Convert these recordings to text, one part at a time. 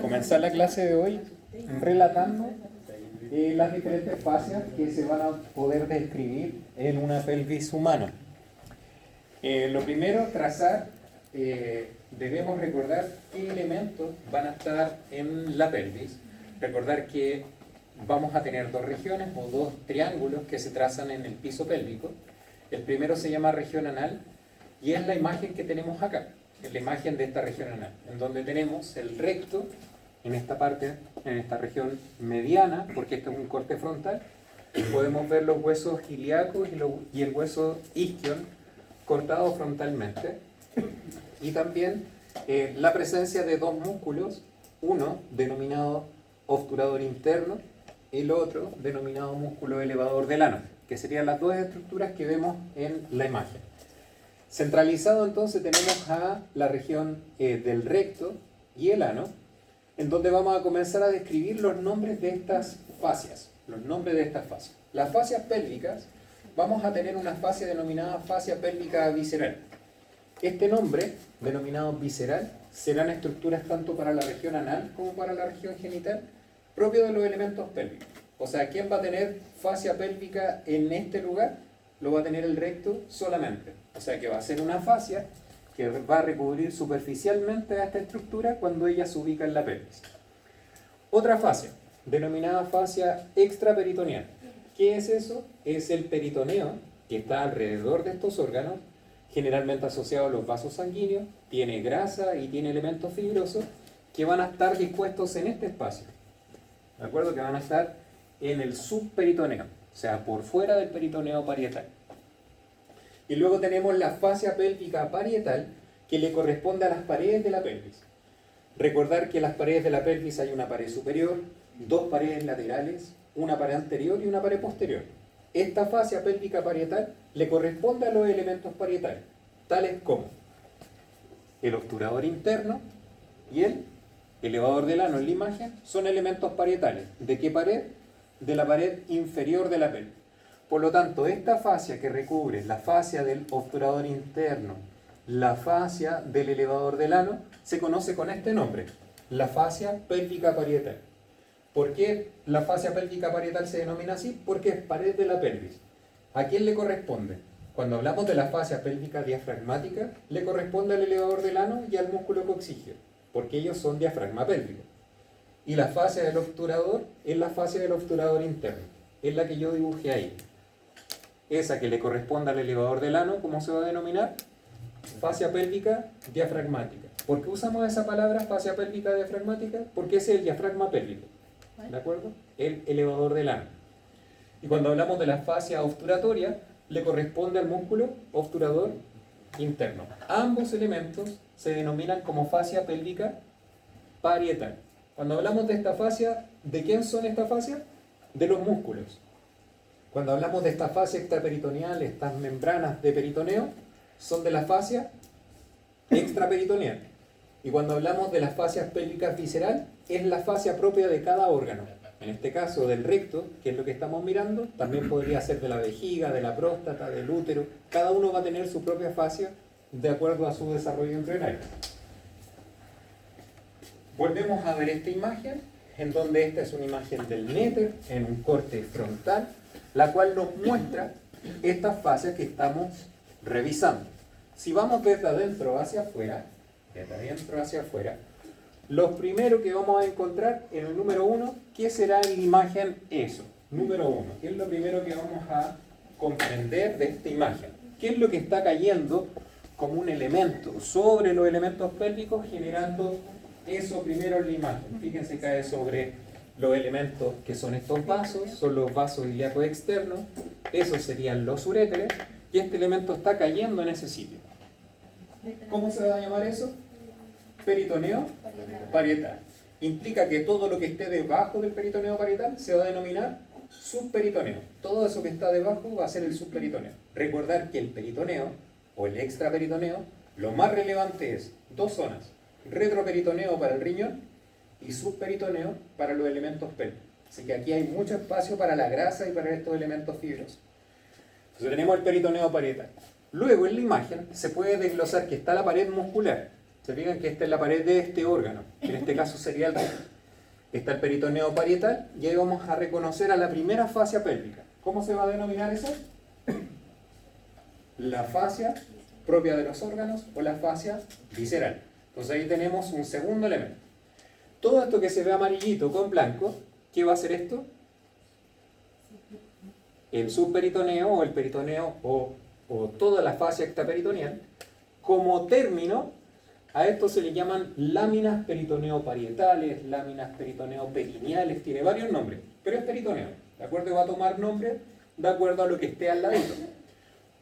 comenzar la clase de hoy relatando las diferentes fascias que se van a poder describir en una pelvis humana. Lo primero, trazar, debemos recordar qué elementos van a estar en la pelvis. Recordar que vamos a tener dos regiones o dos triángulos que se trazan en el piso pélvico. El primero se llama región anal y es la imagen que tenemos acá. Es la imagen de esta región anal, en donde tenemos el recto en esta parte, en esta región mediana, porque este es un corte frontal. Podemos ver los huesos ilíacos y el hueso isquion cortados frontalmente. Y también la presencia de dos músculos, uno denominado obturador interno, el otro denominado músculo elevador del ano, que serían las dos estructuras que vemos en la imagen. Centralizado entonces tenemos a la región del recto y el ano, en donde vamos a comenzar a describir los nombres de estas fascias. Las fascias pélvicas, vamos a tener una fascia denominada fascia pélvica visceral. Este nombre, denominado visceral, serán estructuras tanto para la región anal como para la región genital, propio de los elementos pélvicos. O sea, ¿quién va a tener fascia pélvica en este lugar? Lo va a tener el recto solamente. O sea que va a ser una fascia que va a recubrir superficialmente a esta estructura cuando ella se ubica en la pelvis. Otra fascia, denominada fascia extraperitoneal. ¿Qué es eso? Es el peritoneo que está alrededor de estos órganos, generalmente asociado a los vasos sanguíneos, tiene grasa y tiene elementos fibrosos que van a estar dispuestos en este espacio. ¿De acuerdo? Que van a estar en el subperitoneo, o sea, por fuera del peritoneo parietal. Y luego tenemos la fascia pélvica parietal, que le corresponde a las paredes de la pelvis. Recordar que en las paredes de la pelvis hay una pared superior, dos paredes laterales, una pared anterior y una pared posterior. Esta fascia pélvica parietal le corresponde a los elementos parietales, tales como el obturador interno y el elevador del ano en la imagen, son elementos parietales. ¿De qué pared? De la pared inferior de la pelvis. Por lo tanto, esta fascia que recubre la fascia del obturador interno, la fascia del elevador del ano, se conoce con este nombre, la fascia pélvica parietal. ¿Por qué la fascia pélvica parietal se denomina así? Porque es pared de la pelvis. ¿A quién le corresponde? Cuando hablamos de la fascia pélvica diafragmática, le corresponde al elevador del ano y al músculo coxígeo, porque ellos son diafragma pélvico. Y la fascia del obturador es la fascia del obturador interno, es la que yo dibujé ahí. Esa que le corresponde al elevador del ano, ¿cómo se va a denominar? Fascia pélvica diafragmática. ¿Por qué usamos esa palabra, fascia pélvica diafragmática? Porque ese es el diafragma pélvico, ¿de acuerdo? El elevador del ano. Y cuando hablamos de la fascia obturatoria, le corresponde al músculo obturador interno. Ambos elementos se denominan como fascia pélvica parietal. Cuando hablamos de esta fascia, ¿de quién son estas fascias? De los músculos. Cuando hablamos de esta fascia extraperitoneal, estas membranas de peritoneo, son de la fascia extraperitoneal. Y cuando hablamos de las fascias pélvicas visceral, es la fascia propia de cada órgano. En este caso del recto, que es lo que estamos mirando, también podría ser de la vejiga, de la próstata, del útero. Cada uno va a tener su propia fascia de acuerdo a su desarrollo embrionario. Volvemos a ver esta imagen, en donde esta es una imagen del néter en un corte frontal, la cual nos muestra estas fascias que estamos revisando. Si vamos desde adentro hacia afuera, lo primero que vamos a encontrar en el número 1, ¿qué será en la imagen eso? Número 1, ¿qué es lo primero que vamos a comprender de esta imagen? ¿Qué es lo que está cayendo como un elemento sobre los elementos pélvicos, generando eso primero en la imagen? Fíjense, cae sobre los elementos que son estos vasos, son los vasos ilíacos externos, esos serían los uréteres, y este elemento está cayendo en ese sitio. ¿Cómo se va a llamar eso? Peritoneo parietal. Implica que todo lo que esté debajo del peritoneo parietal se va a denominar subperitoneo. Todo eso que está debajo va a ser el subperitoneo. Recordar que el peritoneo o el extraperitoneo, lo más relevante es dos zonas: retroperitoneo para el riñón y subperitoneo para los elementos pélvicos. Así que aquí hay mucho espacio para la grasa y para estos elementos fibrosos. Entonces tenemos el peritoneo parietal. Luego en la imagen se puede desglosar que está la pared muscular. Se fijan que esta es la pared de este órgano, que en este caso sería el recto. Está el peritoneo parietal y ahí vamos a reconocer a la primera fascia pélvica. ¿Cómo se va a denominar eso? La fascia propia de los órganos o la fascia visceral. Entonces ahí tenemos un segundo elemento. Todo esto que se ve amarillito con blanco, ¿qué va a ser esto? El subperitoneo o el peritoneo o toda la fascia extraperitoneal. Como término, a esto se le llaman láminas peritoneo-parietales, láminas peritoneo-perineales, tiene varios nombres, pero es peritoneo, ¿de acuerdo? Y va a tomar nombre de acuerdo a lo que esté al ladito.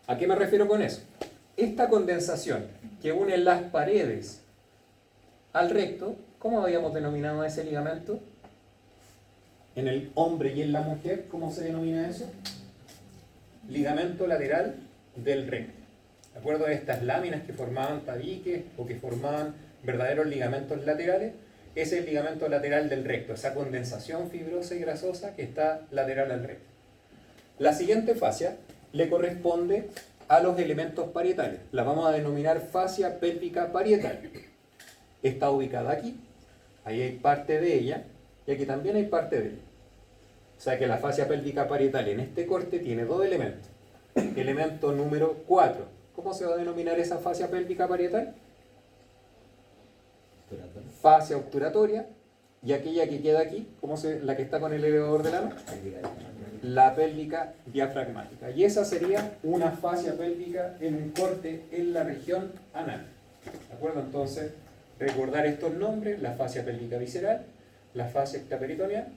¿A qué me refiero con eso? Esta condensación que une las paredes al recto, ¿cómo habíamos denominado ese ligamento? En el hombre y en la mujer, ¿cómo se denomina eso? Ligamento lateral del recto. ¿De acuerdo? Estas láminas que formaban tabiques o que formaban verdaderos ligamentos laterales, ese es el ligamento lateral del recto, esa condensación fibrosa y grasosa que está lateral al recto. La siguiente fascia le corresponde a los elementos parietales. La vamos a denominar fascia pélvica parietal. Está ubicada aquí, ahí hay parte de ella y aquí también hay parte de ella. O sea que la fascia pélvica parietal en este corte tiene dos elementos. Elemento número 4. ¿Cómo se va a denominar esa fascia pélvica parietal? Fascia obturatoria. Y aquella que queda aquí, la que está con el elevador del ano, la pélvica diafragmática. Y esa sería una fascia pélvica en un corte en la región anal. ¿De acuerdo? Entonces, recordar estos nombres: la fascia pélvica visceral, la fascia extraperitoneal,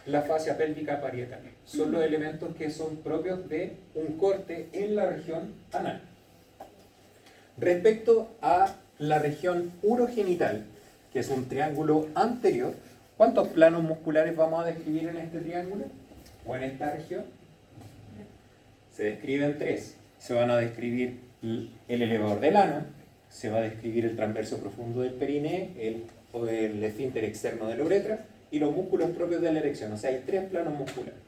la fascia pélvica parietal. Son los elementos que son propios de un corte en la región anal. Respecto a la región urogenital, que es un triángulo anterior, ¿cuántos planos musculares vamos a describir en este triángulo o en esta región? Se describen 3. Se van a describir el elevador del ano, se va a describir el transverso profundo del perineo, el esfínter externo de la uretra y los músculos propios de la erección. O sea, hay 3 planos musculares.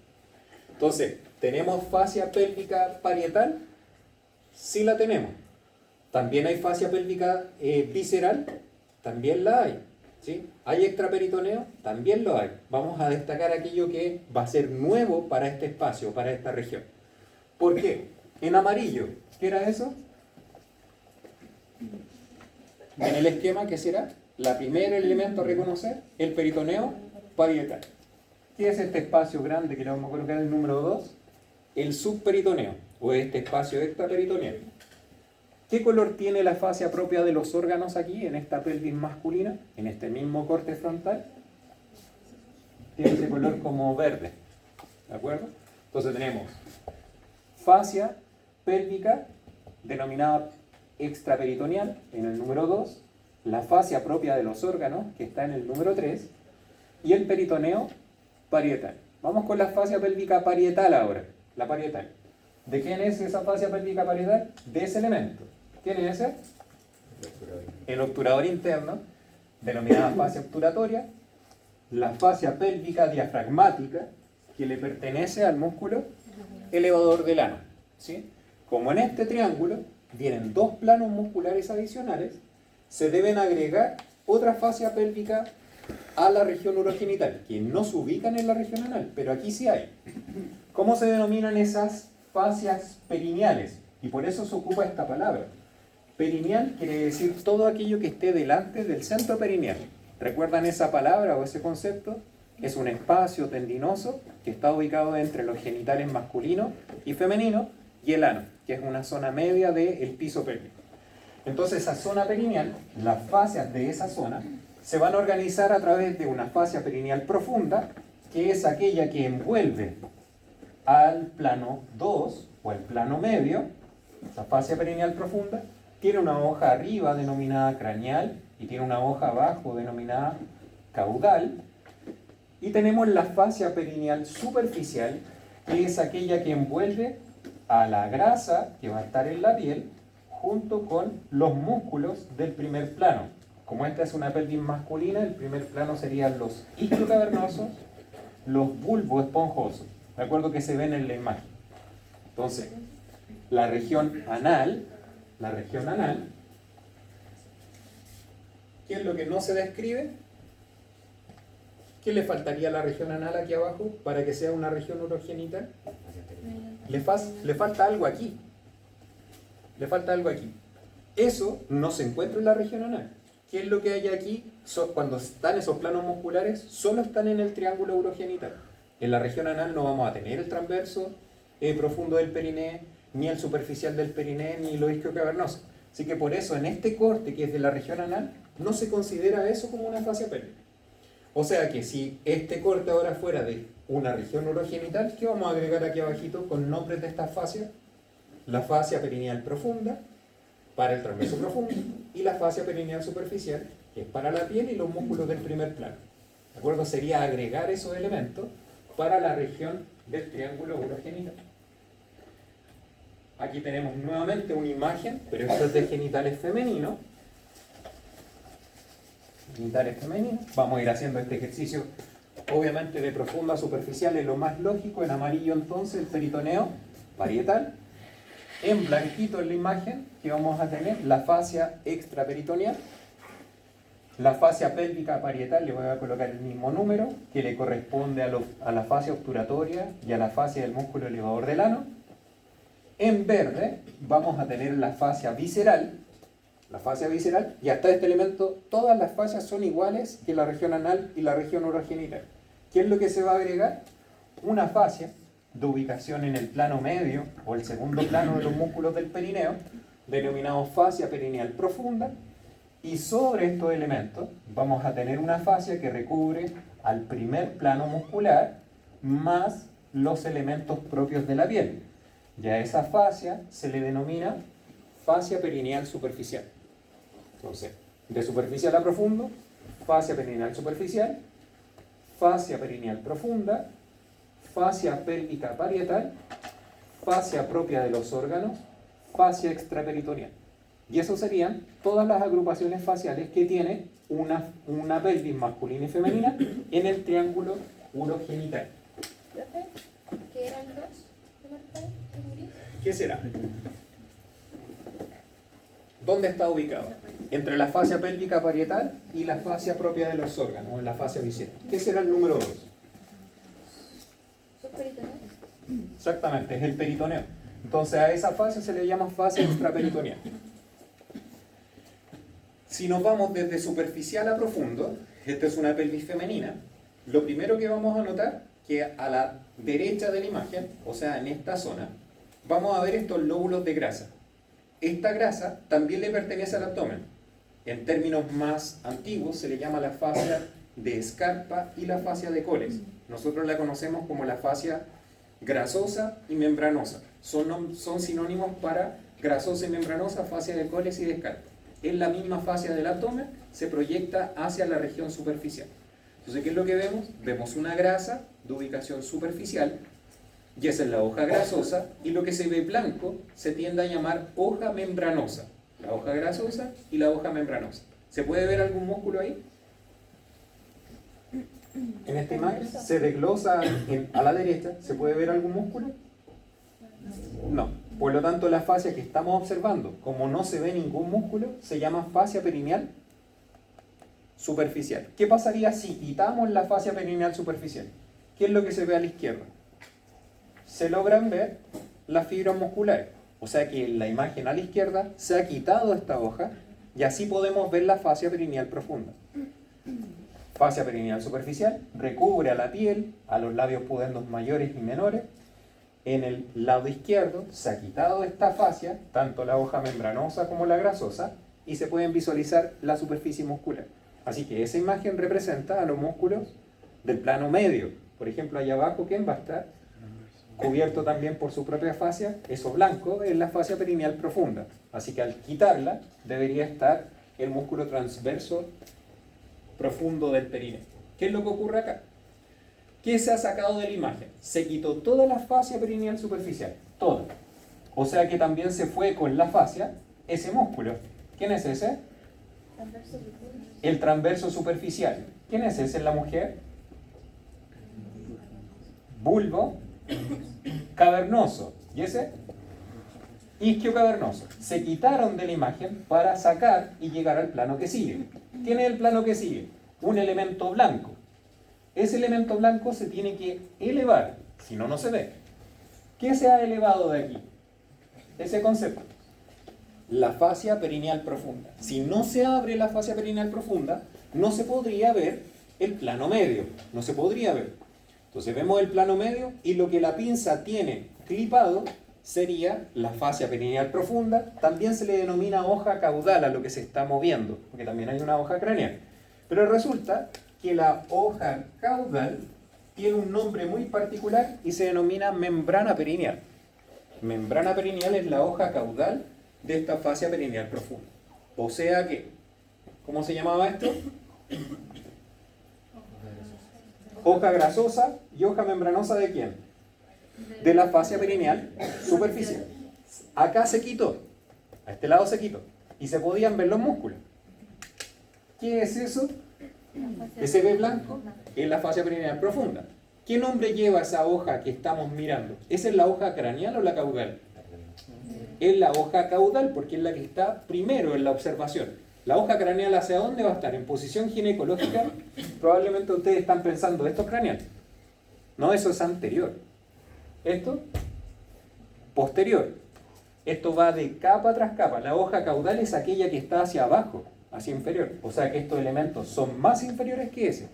Entonces, ¿tenemos fascia pélvica parietal? Sí la tenemos. También hay fascia pélvica visceral, también la hay. ¿Sí? ¿Hay extraperitoneo? También lo hay. Vamos a destacar aquello que va a ser nuevo para este espacio, para esta región. ¿Por qué? En amarillo, ¿qué era eso? En el esquema, ¿qué será? La primer elemento a reconocer, el peritoneo parietal. ¿Qué es este espacio grande que le vamos a colocar el número 2? El subperitoneo, o este espacio extraperitoneal. ¿Qué color tiene la fascia propia de los órganos aquí, en esta pelvis masculina, en este mismo corte frontal? Tiene ese color como verde, ¿de acuerdo? Entonces tenemos fascia pélvica, denominada extraperitoneal, en el número 2, la fascia propia de los órganos, que está en el número 3, y el peritoneo parietal. Vamos con la fascia pélvica parietal ahora, la parietal. ¿De quién es esa fascia pélvica parietal? De ese elemento. ¿Quién es ese? El obturador interno, denominada fascia obturatoria, la fascia pélvica diafragmática, que le pertenece al músculo elevador del ano. ¿Sí? Como en este triángulo vienen 2 planos musculares adicionales, se deben agregar otra fascia pélvica a la región urogenital, que no se ubican en la región anal, pero aquí sí hay. ¿Cómo se denominan esas fascias perineales? Y por eso se ocupa esta palabra. Perineal quiere decir todo aquello que esté delante del centro perineal. ¿Recuerdan esa palabra o ese concepto? Es un espacio tendinoso que está ubicado entre los genitales masculinos y femeninos y el ano, que es una zona media del piso pélvico. Entonces esa zona perineal, las fascias de esa zona, se van a organizar a través de una fascia perineal profunda, que es aquella que envuelve al plano 2 o al plano medio. La fascia perineal profunda tiene una hoja arriba denominada craneal y tiene una hoja abajo denominada caudal. Y tenemos la fascia perineal superficial, que es aquella que envuelve a la grasa que va a estar en la piel junto con los músculos del primer plano. Como esta es una pelvis masculina, el primer plano serían los isquios cavernosos, los bulbos esponjosos, ¿de acuerdo? Que se ven en la imagen. Entonces, la región anal ¿Qué es lo que no se describe? ¿Qué le faltaría a la región anal aquí abajo para que sea una región urogenital? Le falta algo aquí. Le falta algo aquí. Eso no se encuentra en la región anal. ¿Qué es lo que hay aquí? Cuando están esos planos musculares, solo están en el triángulo urogenital. En la región anal no vamos a tener el transverso profundo del periné, ni el superficial del periné, ni lo isquiocavernoso. Así que por eso en este corte que es de la región anal, no se considera eso como una fascia pélvica. O sea que si este corte ahora fuera de una región urogenital, ¿qué vamos a agregar aquí abajito con nombres de estas fascias? La fascia perineal profunda, para el transverso profundo, y la fascia perineal superficial, que es para la piel y los músculos del primer plano. ¿De acuerdo? Sería agregar esos elementos para la región del triángulo urogenital. Aquí tenemos nuevamente una imagen, pero esto es de genitales femeninos. Genitales femeninos. Vamos a ir haciendo este ejercicio, obviamente de profunda a superficial, es lo más lógico. En amarillo entonces el peritoneo parietal. En blanquito en la imagen que vamos a tener la fascia extraperitoneal. La fascia pélvica parietal le voy a colocar el mismo número que le corresponde a la fascia obturatoria y a la fascia del músculo elevador del ano. En verde vamos a tener la fascia visceral. La fascia visceral, y hasta este elemento todas las fascias son iguales que la región anal y la región urogenital. ¿Qué es lo que se va a agregar? Una fascia de ubicación en el plano medio o el segundo plano de los músculos del perineo, denominado fascia perineal profunda, y sobre estos elementos vamos a tener una fascia que recubre al primer plano muscular más los elementos propios de la piel. Ya a esa fascia se le denomina fascia perineal superficial. Entonces, de superficial a profundo, fascia perineal superficial, fascia perineal profunda, fascia pélvica parietal, fascia propia de los órganos, fascia extraperitoneal. Y eso serían todas las agrupaciones faciales que tiene una pelvis masculina y femenina en el triángulo urogenital. ¿Qué eran los? ¿Qué será? ¿Dónde está ubicado? Entre la fascia pélvica parietal y la fascia propia de los órganos, en la fascia visceral. ¿Qué será el número 2? Exactamente, es el peritoneo. Entonces a esa fascia se le llama fascia extraperitoneal. Si nos vamos desde superficial a profundo, esta es una pelvis femenina, lo primero que vamos a notar que a la derecha de la imagen, o sea en esta zona, vamos a ver estos lóbulos de grasa. Esta grasa también le pertenece al abdomen. En términos más antiguos se le llama la fascia de Scarpa y la fascia de Coles. Nosotros la conocemos como la fascia grasosa y membranosa. Son sinónimos para grasosa y membranosa, fascia de Coles y de Scarpa. Es la misma fascia del abdomen, se proyecta hacia la región superficial. Entonces, ¿qué es lo que vemos? Vemos una grasa de ubicación superficial, y esa es la hoja grasosa, y lo que se ve blanco se tiende a llamar hoja membranosa. La hoja grasosa y la hoja membranosa. ¿Se puede ver algún músculo ahí? En esta imagen se desglosa a la derecha. ¿Se puede ver algún músculo? No. Por lo tanto, la fascia que estamos observando, como no se ve ningún músculo, se llama fascia perineal superficial. ¿Qué pasaría si quitamos la fascia perineal superficial? ¿Qué es lo que se ve a la izquierda? Se logran ver las fibras musculares. O sea que en la imagen a la izquierda se ha quitado esta hoja y así podemos ver la fascia perineal profunda. Fascia perineal superficial recubre a la piel, a los labios pudendos mayores y menores. En el lado izquierdo se ha quitado esta fascia, tanto la hoja membranosa como la grasosa, y se pueden visualizar la superficie muscular. Así que esa imagen representa a los músculos del plano medio. Por ejemplo, allá abajo, ¿quién va a estar? Cubierto también por su propia fascia, eso blanco es la fascia perineal profunda. Así que al quitarla debería estar el músculo transverso profundo del perineo. ¿Qué es lo que ocurre acá? ¿Qué se ha sacado de la imagen? Se quitó toda la fascia perineal superficial, toda. O sea que también se fue con la fascia ese músculo. ¿Quién es ese? El transverso superficial. ¿Quién es ese en la mujer? Bulbo cavernoso. ¿Y ese? Isquiocavernoso. Se quitaron de la imagen para sacar y llegar al plano que sigue. tiene el plano que sigue, un elemento blanco. Ese elemento blanco se tiene que elevar, si no, no se ve. ¿Qué se ha elevado de aquí? Ese concepto. La fascia perineal profunda. Si no se abre la fascia perineal profunda, no se podría ver el plano medio. No se podría ver. Entonces vemos el plano medio y lo que la pinza tiene clipado sería la fascia perineal profunda. También se le denomina hoja caudal a lo que se está moviendo, porque también hay una hoja craneal. Pero resulta que la hoja caudal tiene un nombre muy particular y se denomina membrana perineal. Membrana perineal es la hoja caudal de esta fascia perineal profunda. O sea que, ¿cómo se llamaba esto? Hoja grasosa y hoja membranosa ¿de quién? De la fascia perineal superficial. Acá se quitó, a este lado se quitó, y se podían ver los músculos. ¿Qué es eso? Ese B blanco es la fascia perineal profunda. ¿Qué nombre lleva esa hoja que estamos mirando? ¿Esa es la hoja craneal o la caudal? Es la hoja caudal porque es la que está primero en la observación. La hoja craneal ¿hacia dónde va a estar? En posición ginecológica. Probablemente ustedes están pensando, ¿esto es craneal? No, eso es anterior. Esto, posterior. Esto va de capa tras capa. La hoja caudal es aquella que está hacia abajo, hacia inferior. O sea que estos elementos son más inferiores que ese.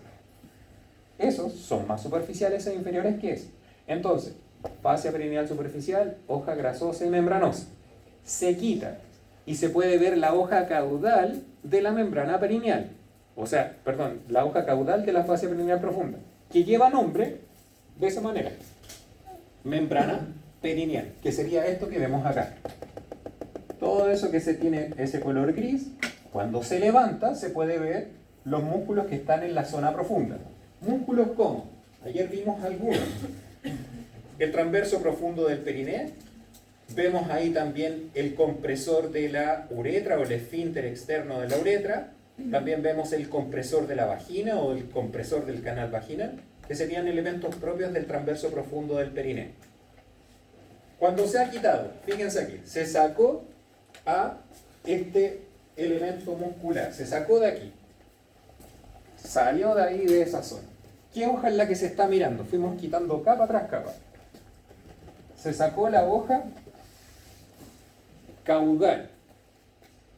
Esos son más superficiales e inferiores que ese. Entonces, fascia perineal superficial, hoja grasosa y membranosa. Se quita y se puede ver la hoja caudal de la membrana perineal. O sea, perdón, la hoja caudal de la fascia perineal profunda, que lleva nombre de esa manera. Membrana perineal, que sería esto que vemos acá. Todo eso que se tiene ese color gris, cuando se levanta se puede ver los músculos que están en la zona profunda. ¿Músculos cómo? Ayer vimos algunos. El transverso profundo del perineo. Vemos ahí también el compresor de la uretra o el esfínter externo de la uretra. También vemos el compresor de la vagina o el compresor del canal vaginal, que serían elementos propios del transverso profundo del perineo. Cuando se ha quitado, fíjense aquí, se sacó a este elemento muscular, se sacó de aquí, salió de ahí de esa zona. ¿Qué hoja es la que se está mirando? Fuimos quitando capa tras capa. Se sacó la hoja caudal,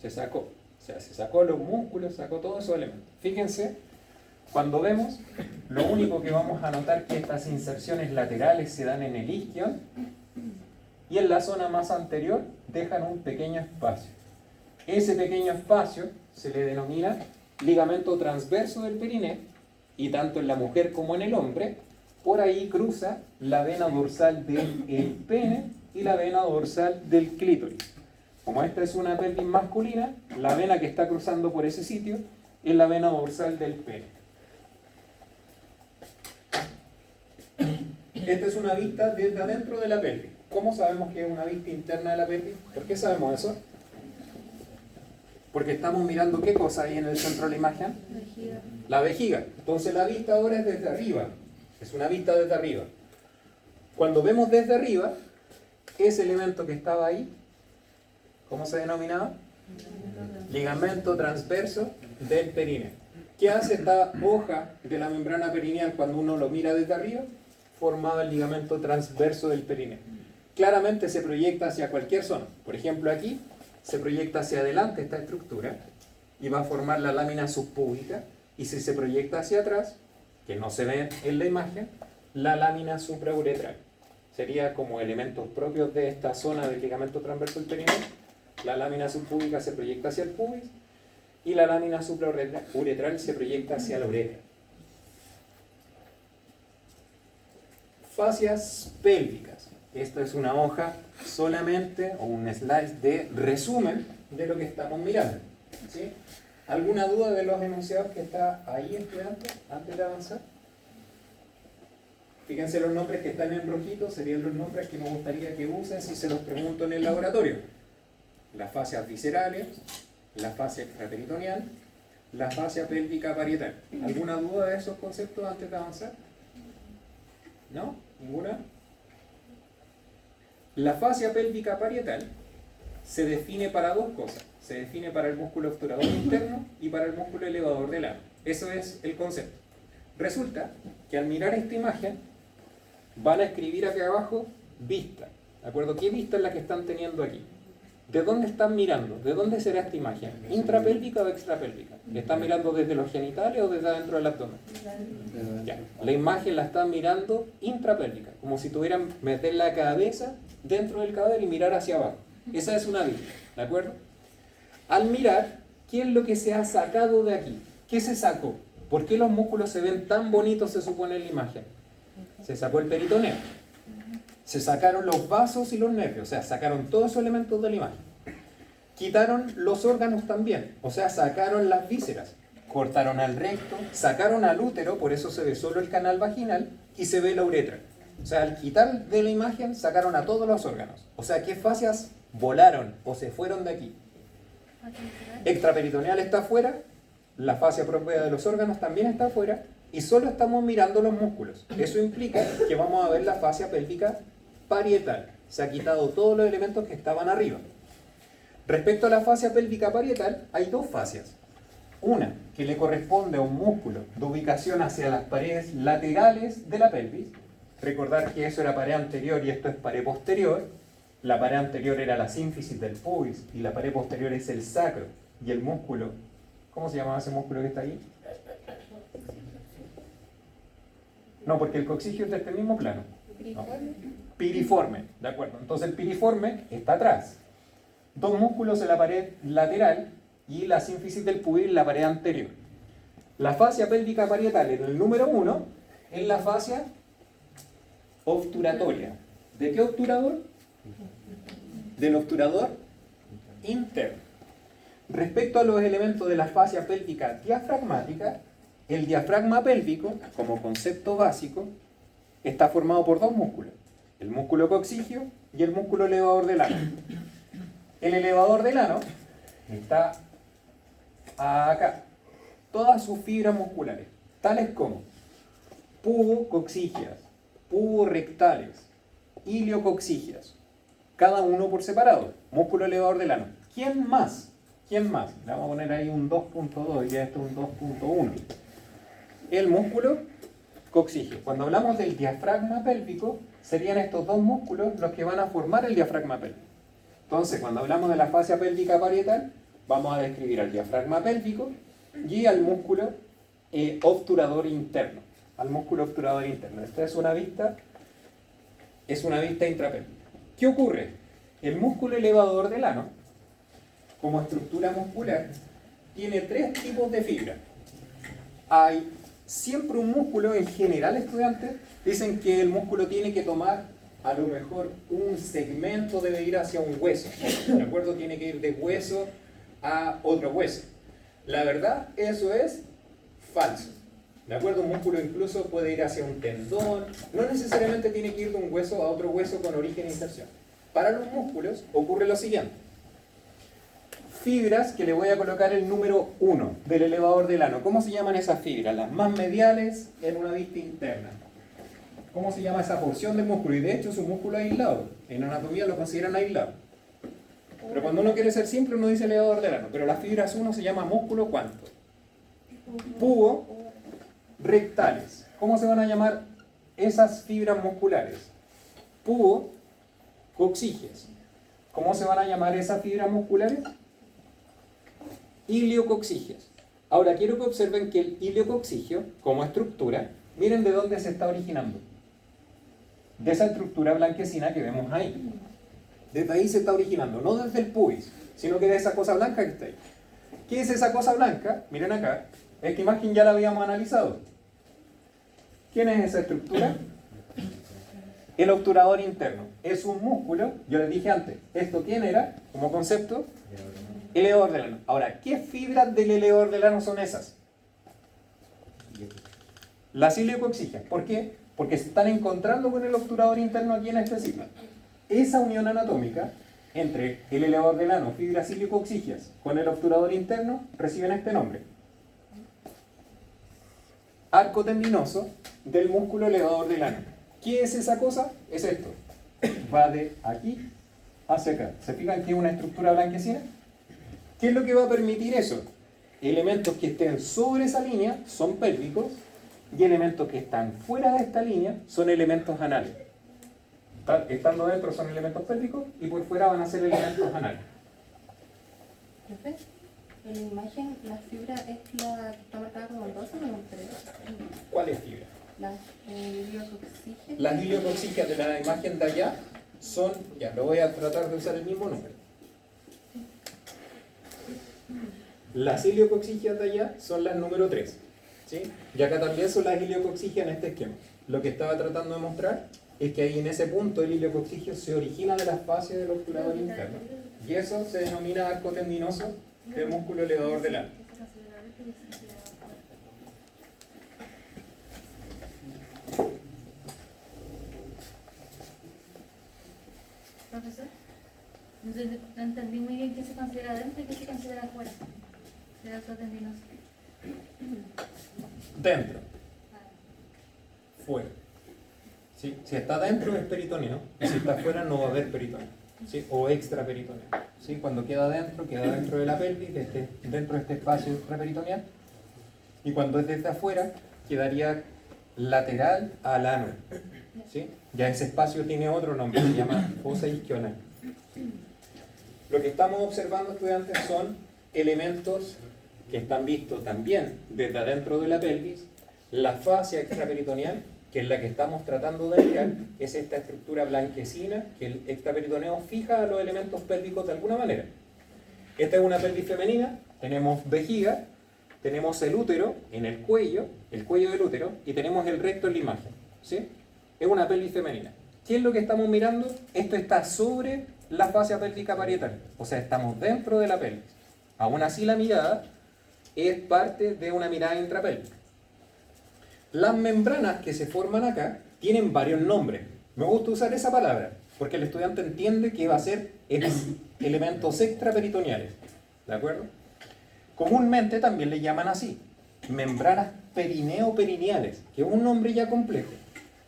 se sacó, o sea, se sacó los músculos, sacó todos esos elementos. Fíjense, cuando vemos, lo único que vamos a notar que estas inserciones laterales se dan en el isquion y en la zona más anterior dejan un pequeño espacio. Ese pequeño espacio se le denomina ligamento transverso del perineo y tanto en la mujer como en el hombre, por ahí cruza la vena dorsal del pene y la vena dorsal del clítoris. Como esta es una pelvis masculina, la vena que está cruzando por ese sitio es la vena dorsal del pene. Esta es una vista desde adentro de la pelvis. ¿Cómo sabemos que es una vista interna de la pelvis? ¿Por qué sabemos eso? Porque estamos mirando qué cosa hay en el centro de la imagen. Vejiga. La vejiga. Entonces la vista ahora es desde arriba. Es una vista desde arriba. Cuando vemos desde arriba, ese elemento que estaba ahí, ¿cómo se denominaba? Ligamento transverso del perineo. ¿Qué hace esta hoja de la membrana perineal cuando uno lo mira desde arriba? Formaba el ligamento transverso del perineo. Claramente se proyecta hacia cualquier zona. Por ejemplo, aquí se proyecta hacia adelante esta estructura y va a formar la lámina subpúbica. Y si se proyecta hacia atrás, que no se ve en la imagen, la lámina suprauretral. Sería como elementos propios de esta zona del ligamento transverso del perineo. La lámina subpúbica se proyecta hacia el pubis y la lámina suprauretral se proyecta hacia la uretra. Fascias pélvicas. Esta es una hoja solamente, o un slide de resumen de lo que estamos mirando. ¿Sí? ¿Alguna duda de los enunciados que está ahí estudiando antes de avanzar? Fíjense los nombres que están en rojito, serían los nombres que me gustaría que usen si se los pregunto en el laboratorio. Las fascias viscerales, la fascia extraperitoneal, la fascia pélvica parietal. ¿Alguna duda de esos conceptos antes de avanzar? ¿No? ¿Ninguna? La fascia pélvica parietal se define para dos cosas. Se define para el músculo obturador interno y para el músculo elevador del ano. Eso es el concepto. Resulta que al mirar esta imagen, van a escribir aquí abajo vista. ¿De acuerdo? ¿Qué vista es la que están teniendo aquí? ¿De dónde están mirando? ¿De dónde será esta imagen? ¿Intrapélvica o extrapélvica? ¿Están mirando desde los genitales o desde adentro del abdomen? Ya. La imagen la están mirando intrapélvica, como si tuvieran meter la cabeza dentro del cadáver y mirar hacia abajo. Esa es una vista, ¿de acuerdo? Al mirar, ¿qué es lo que se ha sacado de aquí? ¿Qué se sacó? ¿Por qué los músculos se ven tan bonitos, se supone, en la imagen? Se sacó el peritoneo. Se sacaron los vasos y los nervios, o sea, sacaron todos esos elementos de la imagen. Quitaron los órganos también, o sea, sacaron las vísceras. Cortaron al recto, sacaron al útero, por eso se ve solo el canal vaginal, y se ve la uretra. O sea, al quitar de la imagen, sacaron a todos los órganos. O sea, ¿qué fascias volaron o se fueron de aquí? Extraperitoneal está afuera, la fascia propia de los órganos también está afuera, y solo estamos mirando los músculos. Eso implica que vamos a ver la fascia pélvica parietal. Se ha quitado todos los elementos que estaban arriba. Respecto a la fascia pélvica parietal, hay dos fascias. Una que le corresponde a un músculo de ubicación hacia las paredes laterales de la pelvis. Recordar que eso era pared anterior y esto es pared posterior. La pared anterior era la sínfisis del pubis y la pared posterior es el sacro. Y el músculo, ¿cómo se llama ese músculo que está ahí? No, porque el coxigio es de este mismo plano. No. Piriforme, de acuerdo. Entonces el piriforme está atrás. Dos músculos en la pared lateral y la sínfisis del pubis en la pared anterior. La fascia pélvica parietal en el número 1 es la fascia obturatoria. ¿De qué obturador? Del obturador interno. Respecto a los elementos de la fascia pélvica diafragmática, el diafragma pélvico, como concepto básico, está formado por dos músculos. El músculo coxigio y el músculo elevador del ano. El elevador del ano está acá. Todas sus fibras musculares, tales como pubocoxigias, puborectales, iliocoxigias, cada uno por separado. Músculo elevador del ano. ¿Quién más? ¿Quién más? Le vamos a poner ahí un 2.2 y ya esto es un 2.1. El músculo coxigio. Cuando hablamos del diafragma pélvico, serían estos dos músculos los que van a formar el diafragma pélvico. Entonces, cuando hablamos de la fascia pélvica parietal, vamos a describir al diafragma pélvico y al músculo obturador interno. Al músculo obturador interno. Esta es una vista intrapélvica. ¿Qué ocurre? El músculo elevador del ano, como estructura muscular, tiene tres tipos de fibra. Hay siempre un músculo, en general estudiantes, dicen que el músculo tiene que tomar a lo mejor un segmento, debe ir hacia un hueso, ¿de acuerdo? Tiene que ir de hueso a otro hueso. La verdad, eso es falso, ¿de acuerdo? Un músculo incluso puede ir hacia un tendón, no necesariamente tiene que ir de un hueso a otro hueso con origen e inserción. Para los músculos ocurre lo siguiente. Fibras que le voy a colocar el número 1 del elevador del ano. ¿Cómo se llaman esas fibras? Las más mediales en una vista interna. ¿Cómo se llama esa porción del músculo? Y de hecho es un músculo aislado. En anatomía lo consideran aislado. Pero cuando uno quiere ser simple uno dice elevador del ano. Pero las fibras 1 se llama músculo ¿cuánto? Pubo rectales. ¿Cómo se van a llamar esas fibras musculares? Pubo coxigias. ¿Cómo se van a llamar esas fibras musculares? Iliocoxigias. Ahora quiero que observen que el iliocoxigio, como estructura, miren de dónde se está originando. De esa estructura blanquecina que vemos ahí. Desde ahí se está originando, no desde el pubis, sino que de esa cosa blanca que está ahí. ¿Qué es esa cosa blanca? Miren acá, esta imagen ya la habíamos analizado. ¿Quién es esa estructura? El obturador interno. Es un músculo, yo les dije antes, ¿esto quién era como concepto? El elevador del ano. Ahora, ¿qué fibras del elevador del ano son esas? Las iliocoxigias. ¿Por qué? Porque se están encontrando con el obturador interno aquí en este signo. Esa unión anatómica entre el elevador del ano, fibras iliocoxigias, con el obturador interno, reciben este nombre. Arco tendinoso del músculo elevador del ano. ¿Qué es esa cosa? Es esto. Va de aquí hacia acá. ¿Se fijan que es una estructura blanquecina? ¿Qué es lo que va a permitir eso? Elementos que estén sobre esa línea son pélvicos y elementos que están fuera de esta línea son elementos anales. Estando dentro son elementos pélvicos y por fuera van a ser elementos anales. Profe, en la imagen la fibra es la que está marcada como el 2 o como el 3. ¿Cuál es fibra? Las iliocoxígenas. Las iliocoxígenas de la imagen de allá son, ya, lo voy a tratar de usar el mismo número. Las iliocoxígenas de allá son las número 3. ¿Sí? Y acá también son las iliocoxígenas en este esquema. Lo que estaba tratando de mostrar es que ahí en ese punto el iliocoxígeno se origina de las fascias del obturador interno. Y eso se denomina arco tendinoso del músculo elevador del ano. Profesor, entonces no entendí muy bien qué se considera dentro y qué se considera afuera del arco tendinoso. Dentro, fuera. ¿Sí? Si está dentro es peritoneo, y si está fuera no va a haber peritoneo. ¿Sí? O extraperitoneo. ¿Sí? Cuando queda dentro de la pelvis, dentro de este espacio extraperitoneal. Y cuando es desde afuera, quedaría lateral al ano. ¿Sí? Ya ese espacio tiene otro nombre, se llama fosa isquional. Lo que estamos observando, estudiantes, son elementos que están vistos también desde adentro de la pelvis. La fascia extraperitoneal, que es la que estamos tratando de mirar, es esta estructura blanquecina que el extraperitoneo fija a los elementos pélvicos de alguna manera. Esta es una pelvis femenina, tenemos vejiga, tenemos el útero en el cuello del útero, y tenemos el recto en la imagen. ¿Sí? Es una pelvis femenina. ¿Qué es lo que estamos mirando? Esto está sobre la fascia pélvica parietal, o sea, estamos dentro de la pelvis. Aún así la mirada es parte de una mirada intrapélvica. Las membranas que se forman acá tienen varios nombres. Me gusta usar esa palabra porque el estudiante entiende que va a ser elementos extraperitoneales. ¿De acuerdo? Comúnmente también le llaman así, membranas perineo-perineales, que es un nombre ya complejo.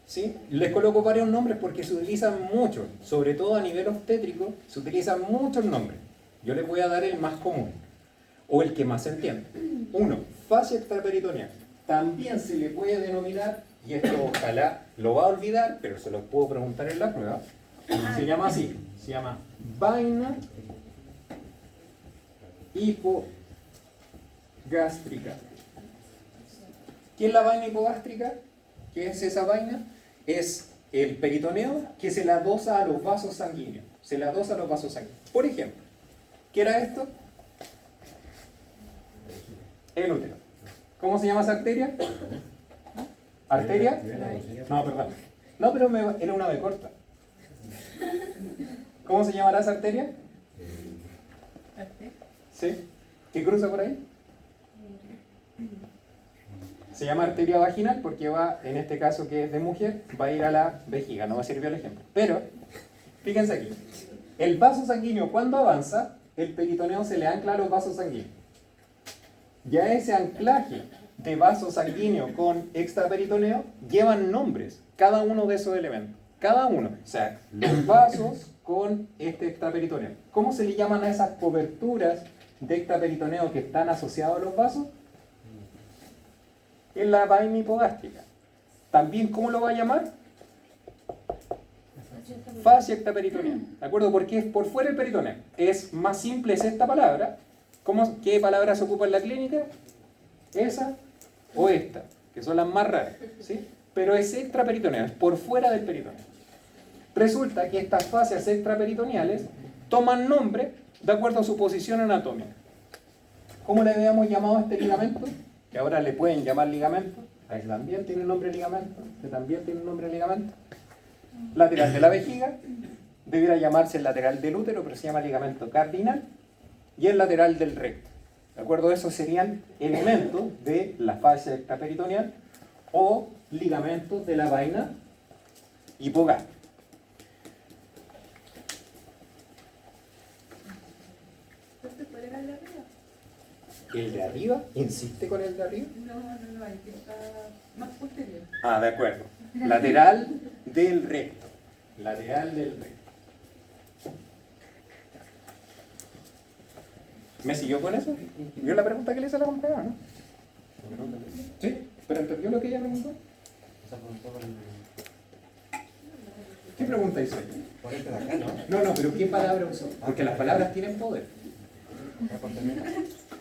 ¿Sí? Les coloco varios nombres porque se utilizan mucho, sobre todo a nivel obstétrico, se utilizan muchos nombres. Yo les voy a dar el más común, o el que más se entiende. Uno, fascia extraperitoneal. También se le puede denominar, y esto ojalá lo va a olvidar, pero se lo puedo preguntar en la prueba, se llama así, se llama vaina hipogástrica. ¿Qué es la vaina hipogástrica? ¿Qué es esa vaina? Es el peritoneo que se le adosa a los vasos sanguíneos. Se le adosa a los vasos sanguíneos. Por ejemplo, ¿qué era esto? El útero. ¿Cómo se llama esa arteria? ¿Arteria? No, perdón. No, pero era una B corta. ¿Cómo se llamará esa arteria? ¿Sí? ¿Qué cruza por ahí? Se llama arteria vaginal porque va, en este caso que es de mujer, va a ir a la vejiga, no me sirvió el ejemplo. Pero, fíjense aquí, el vaso sanguíneo cuando avanza, el peritoneo se le ancla a los vasos sanguíneos. Ya ese anclaje de vaso sanguíneo con extraperitoneo llevan nombres, cada uno de esos elementos. Cada uno, o sea, los vasos con este extraperitoneo. ¿Cómo se le llaman a esas coberturas de extraperitoneo que están asociados a los vasos? Es la vaina hipogástrica. También, ¿cómo lo va a llamar? Fascia extraperitoneal. ¿De acuerdo? Porque es por fuera el peritoneo. Es más simple, es esta palabra. ¿Qué palabra se ocupa en la clínica? Esa o esta, que son las más raras. ¿Sí? Pero es extraperitoneal, es por fuera del peritoneo. Resulta que estas fascias extraperitoneales toman nombre de acuerdo a su posición anatómica. ¿Cómo le habíamos llamado a este ligamento? Que ahora le pueden llamar ligamento. Ahí también tiene un nombre ligamento. Este también tiene un nombre ligamento. Lateral de la vejiga. Debiera llamarse el lateral del útero, pero se llama ligamento cardinal. Y el lateral del recto. ¿De acuerdo? Esos serían elementos de la fascia extraperitoneal o ligamentos de la vaina hipogástrica. ¿Cuál era el de arriba? ¿El de arriba? ¿Insiste con el de arriba? No, el que está más posterior. Ah, de acuerdo. Lateral del recto. Lateral del recto. ¿Me siguió con eso? ¿Vio la pregunta que le hice a la compañera, no? ¿Sí? ¿Pero entendió lo que ella preguntó? ¿Qué pregunta hizo ella? Por este de acá, ¿no? No, pero ¿qué palabra usó? Porque las palabras tienen poder.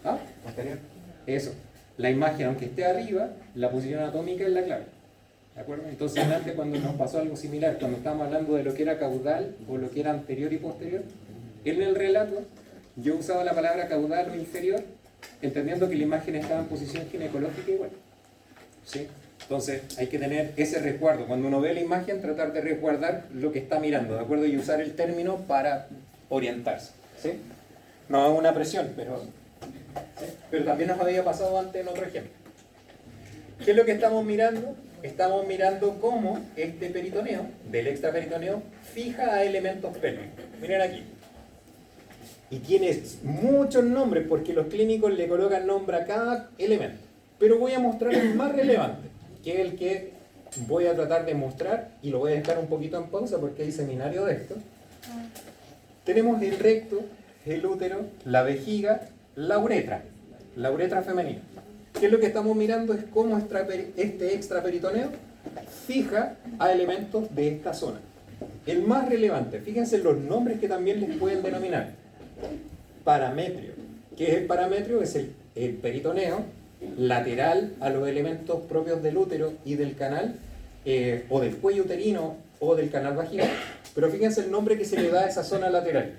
¿Ah? Posterior. Eso. La imagen, aunque esté arriba, la posición atómica es la clave. ¿De acuerdo? Entonces, antes cuando nos pasó algo similar, cuando estábamos hablando de lo que era caudal o lo que era anterior y posterior, en el relato yo usaba la palabra caudal o inferior, entendiendo que la imagen estaba en posición ginecológica igual. ¿Sí? Entonces, hay que tener ese resguardo. Cuando uno ve la imagen, tratar de resguardar lo que está mirando, ¿de acuerdo? Y usar el término para orientarse. ¿Sí? No es una presión, pero también nos había pasado antes en otro ejemplo. ¿Qué es lo que estamos mirando? Estamos mirando cómo este peritoneo, del extraperitoneo, fija a elementos pélvicos. Miren aquí. Y tiene muchos nombres porque los clínicos le colocan nombre a cada elemento. Pero voy a mostrar el más relevante, que es el que voy a tratar de mostrar, y lo voy a dejar un poquito en pausa porque hay seminario de esto. Tenemos el recto, el útero, la vejiga, la uretra femenina. ¿Qué es lo que estamos mirando? Es cómo este extraperitoneo fija a elementos de esta zona. El más relevante, fíjense los nombres que también les pueden denominar. Parametrio. ¿Qué es el parametrio? Es el peritoneo lateral a los elementos propios del útero y del canal, o del cuello uterino o del canal vaginal. Pero fíjense el nombre que se le da a esa zona lateral.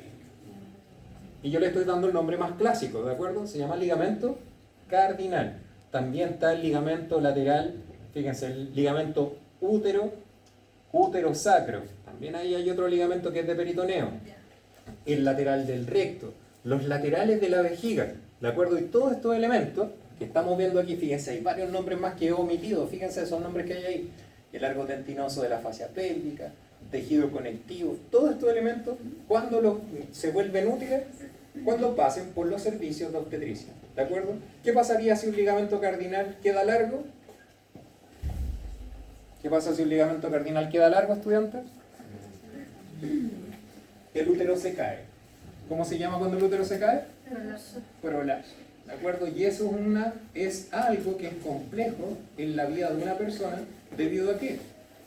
Y yo le estoy dando el nombre más clásico, ¿de acuerdo? Se llama ligamento cardinal. También está el ligamento lateral, fíjense, el ligamento útero sacro. También ahí hay otro ligamento que es de peritoneo. El lateral del recto, los laterales de la vejiga, ¿de acuerdo? Y todos estos elementos que estamos viendo aquí, fíjense, hay varios nombres más que he omitido, fíjense esos nombres que hay ahí. El arco tendinoso de la fascia pélvica, tejido conectivo, todos estos elementos, cuando se vuelven útiles, cuando pasen por los servicios de obstetricia, ¿de acuerdo? ¿Qué pasaría si un ligamento cardinal queda largo? ¿Qué pasa si un ligamento cardinal queda largo, estudiantes? El útero se cae. ¿Cómo se llama cuando el útero se cae? Prolapso. ¿De acuerdo? Y eso es algo que es complejo en la vida de una persona, debido a que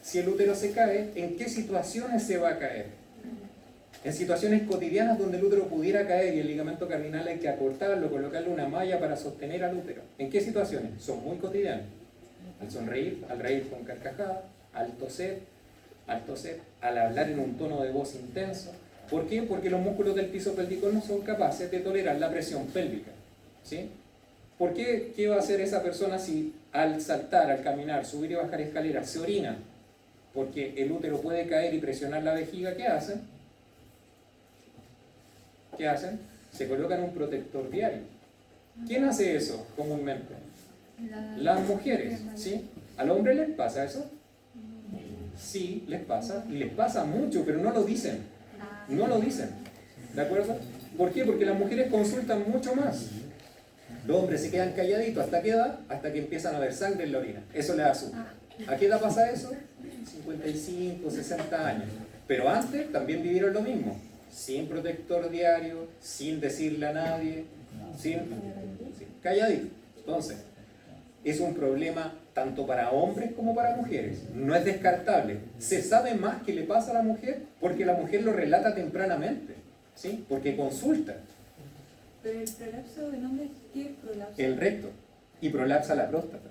si el útero se cae, ¿en qué situaciones se va a caer? En situaciones cotidianas donde el útero pudiera caer y el ligamento cardinal hay que acortarlo, colocarle una malla para sostener al útero. ¿En qué situaciones? Son muy cotidianas. Al sonreír, al reír con carcajada, al toser, al hablar en un tono de voz intenso. ¿Por qué? Porque los músculos del piso pélvico no son capaces de tolerar la presión pélvica. ¿Sí? ¿Por qué? ¿Qué va a hacer esa persona si al saltar, al caminar, subir y bajar escaleras se orina? Porque el útero puede caer y presionar la vejiga. ¿Qué hacen? ¿Qué hacen? Se colocan un protector diario. ¿Quién hace eso comúnmente? Las mujeres, ¿sí? ¿Al hombre les pasa eso? Sí, les pasa, y les pasa mucho, pero no lo dicen. No lo dicen, ¿de acuerdo? ¿Por qué? Porque las mujeres consultan mucho más. Los hombres se quedan calladitos, ¿hasta qué edad? Hasta que empiezan a ver sangre en la orina. Eso les asusta. ¿A qué edad pasa eso? 55, 60 años. Pero antes también vivieron lo mismo. Sin protector diario, sin decirle a nadie, calladito. Entonces, es un problema tanto para hombres como para mujeres. No es descartable. Se sabe más que le pasa a la mujer porque la mujer lo relata tempranamente, ¿sí? Porque consulta. Pero el prolapso de nombre, ¿qué prolapso? El recto. Y prolapsa la próstata.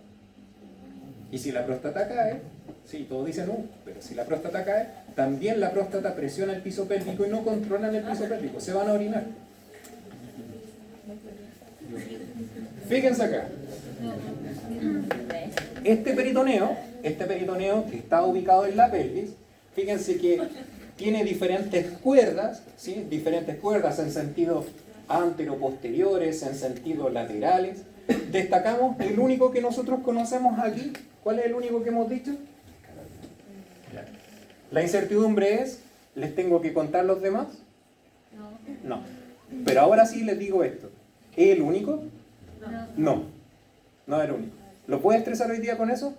Y si la próstata cae, sí, todos dicen pero si la próstata cae, también la próstata presiona el piso pélvico y no controlan el piso pélvico, se van a orinar. Fíjense acá. Este peritoneo que está ubicado en la pelvis, fíjense que tiene diferentes cuerdas, ¿sí? Diferentes cuerdas en sentido antero-posteriores, en sentido laterales. Destacamos el único que nosotros conocemos aquí. ¿Cuál es el único que hemos dicho? La incertidumbre es, ¿les tengo que contar los demás? No. Pero ahora sí les digo esto. ¿Es el único? No. No es el único. ¿Lo puede estresar hoy día con eso?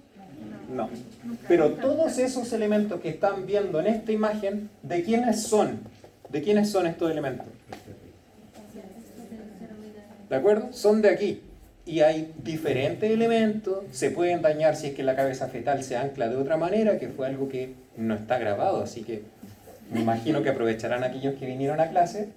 No. Pero todos esos elementos que están viendo en esta imagen, ¿de quiénes son? ¿De quiénes son estos elementos? ¿De acuerdo? Son de aquí. Y hay diferentes elementos, se pueden dañar si es que la cabeza fetal se ancla de otra manera, que fue algo que no está grabado, así que me imagino que aprovecharán aquellos que vinieron a clase.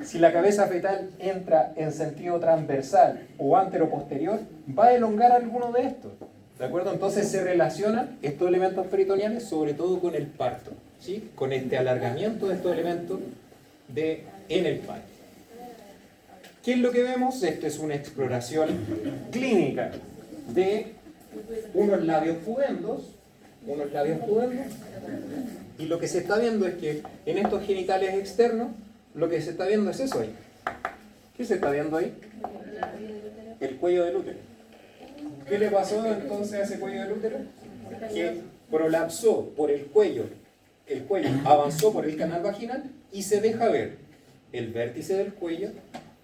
Si la cabeza fetal entra en sentido transversal o antero-posterior, va a elongar alguno de estos. ¿De acuerdo? Entonces se relacionan estos elementos peritoneales sobre todo con el parto, ¿sí? Con este alargamiento de estos elementos en el parto. ¿Qué es lo que vemos? Esto es una exploración clínica de unos labios pudendos, y lo que se está viendo es que en estos genitales externos, lo que se está viendo es eso ahí. ¿Qué se está viendo ahí? El cuello del útero. ¿Qué le pasó entonces a ese cuello del útero? Que prolapsó por el cuello avanzó por el canal vaginal y se deja ver el vértice del cuello,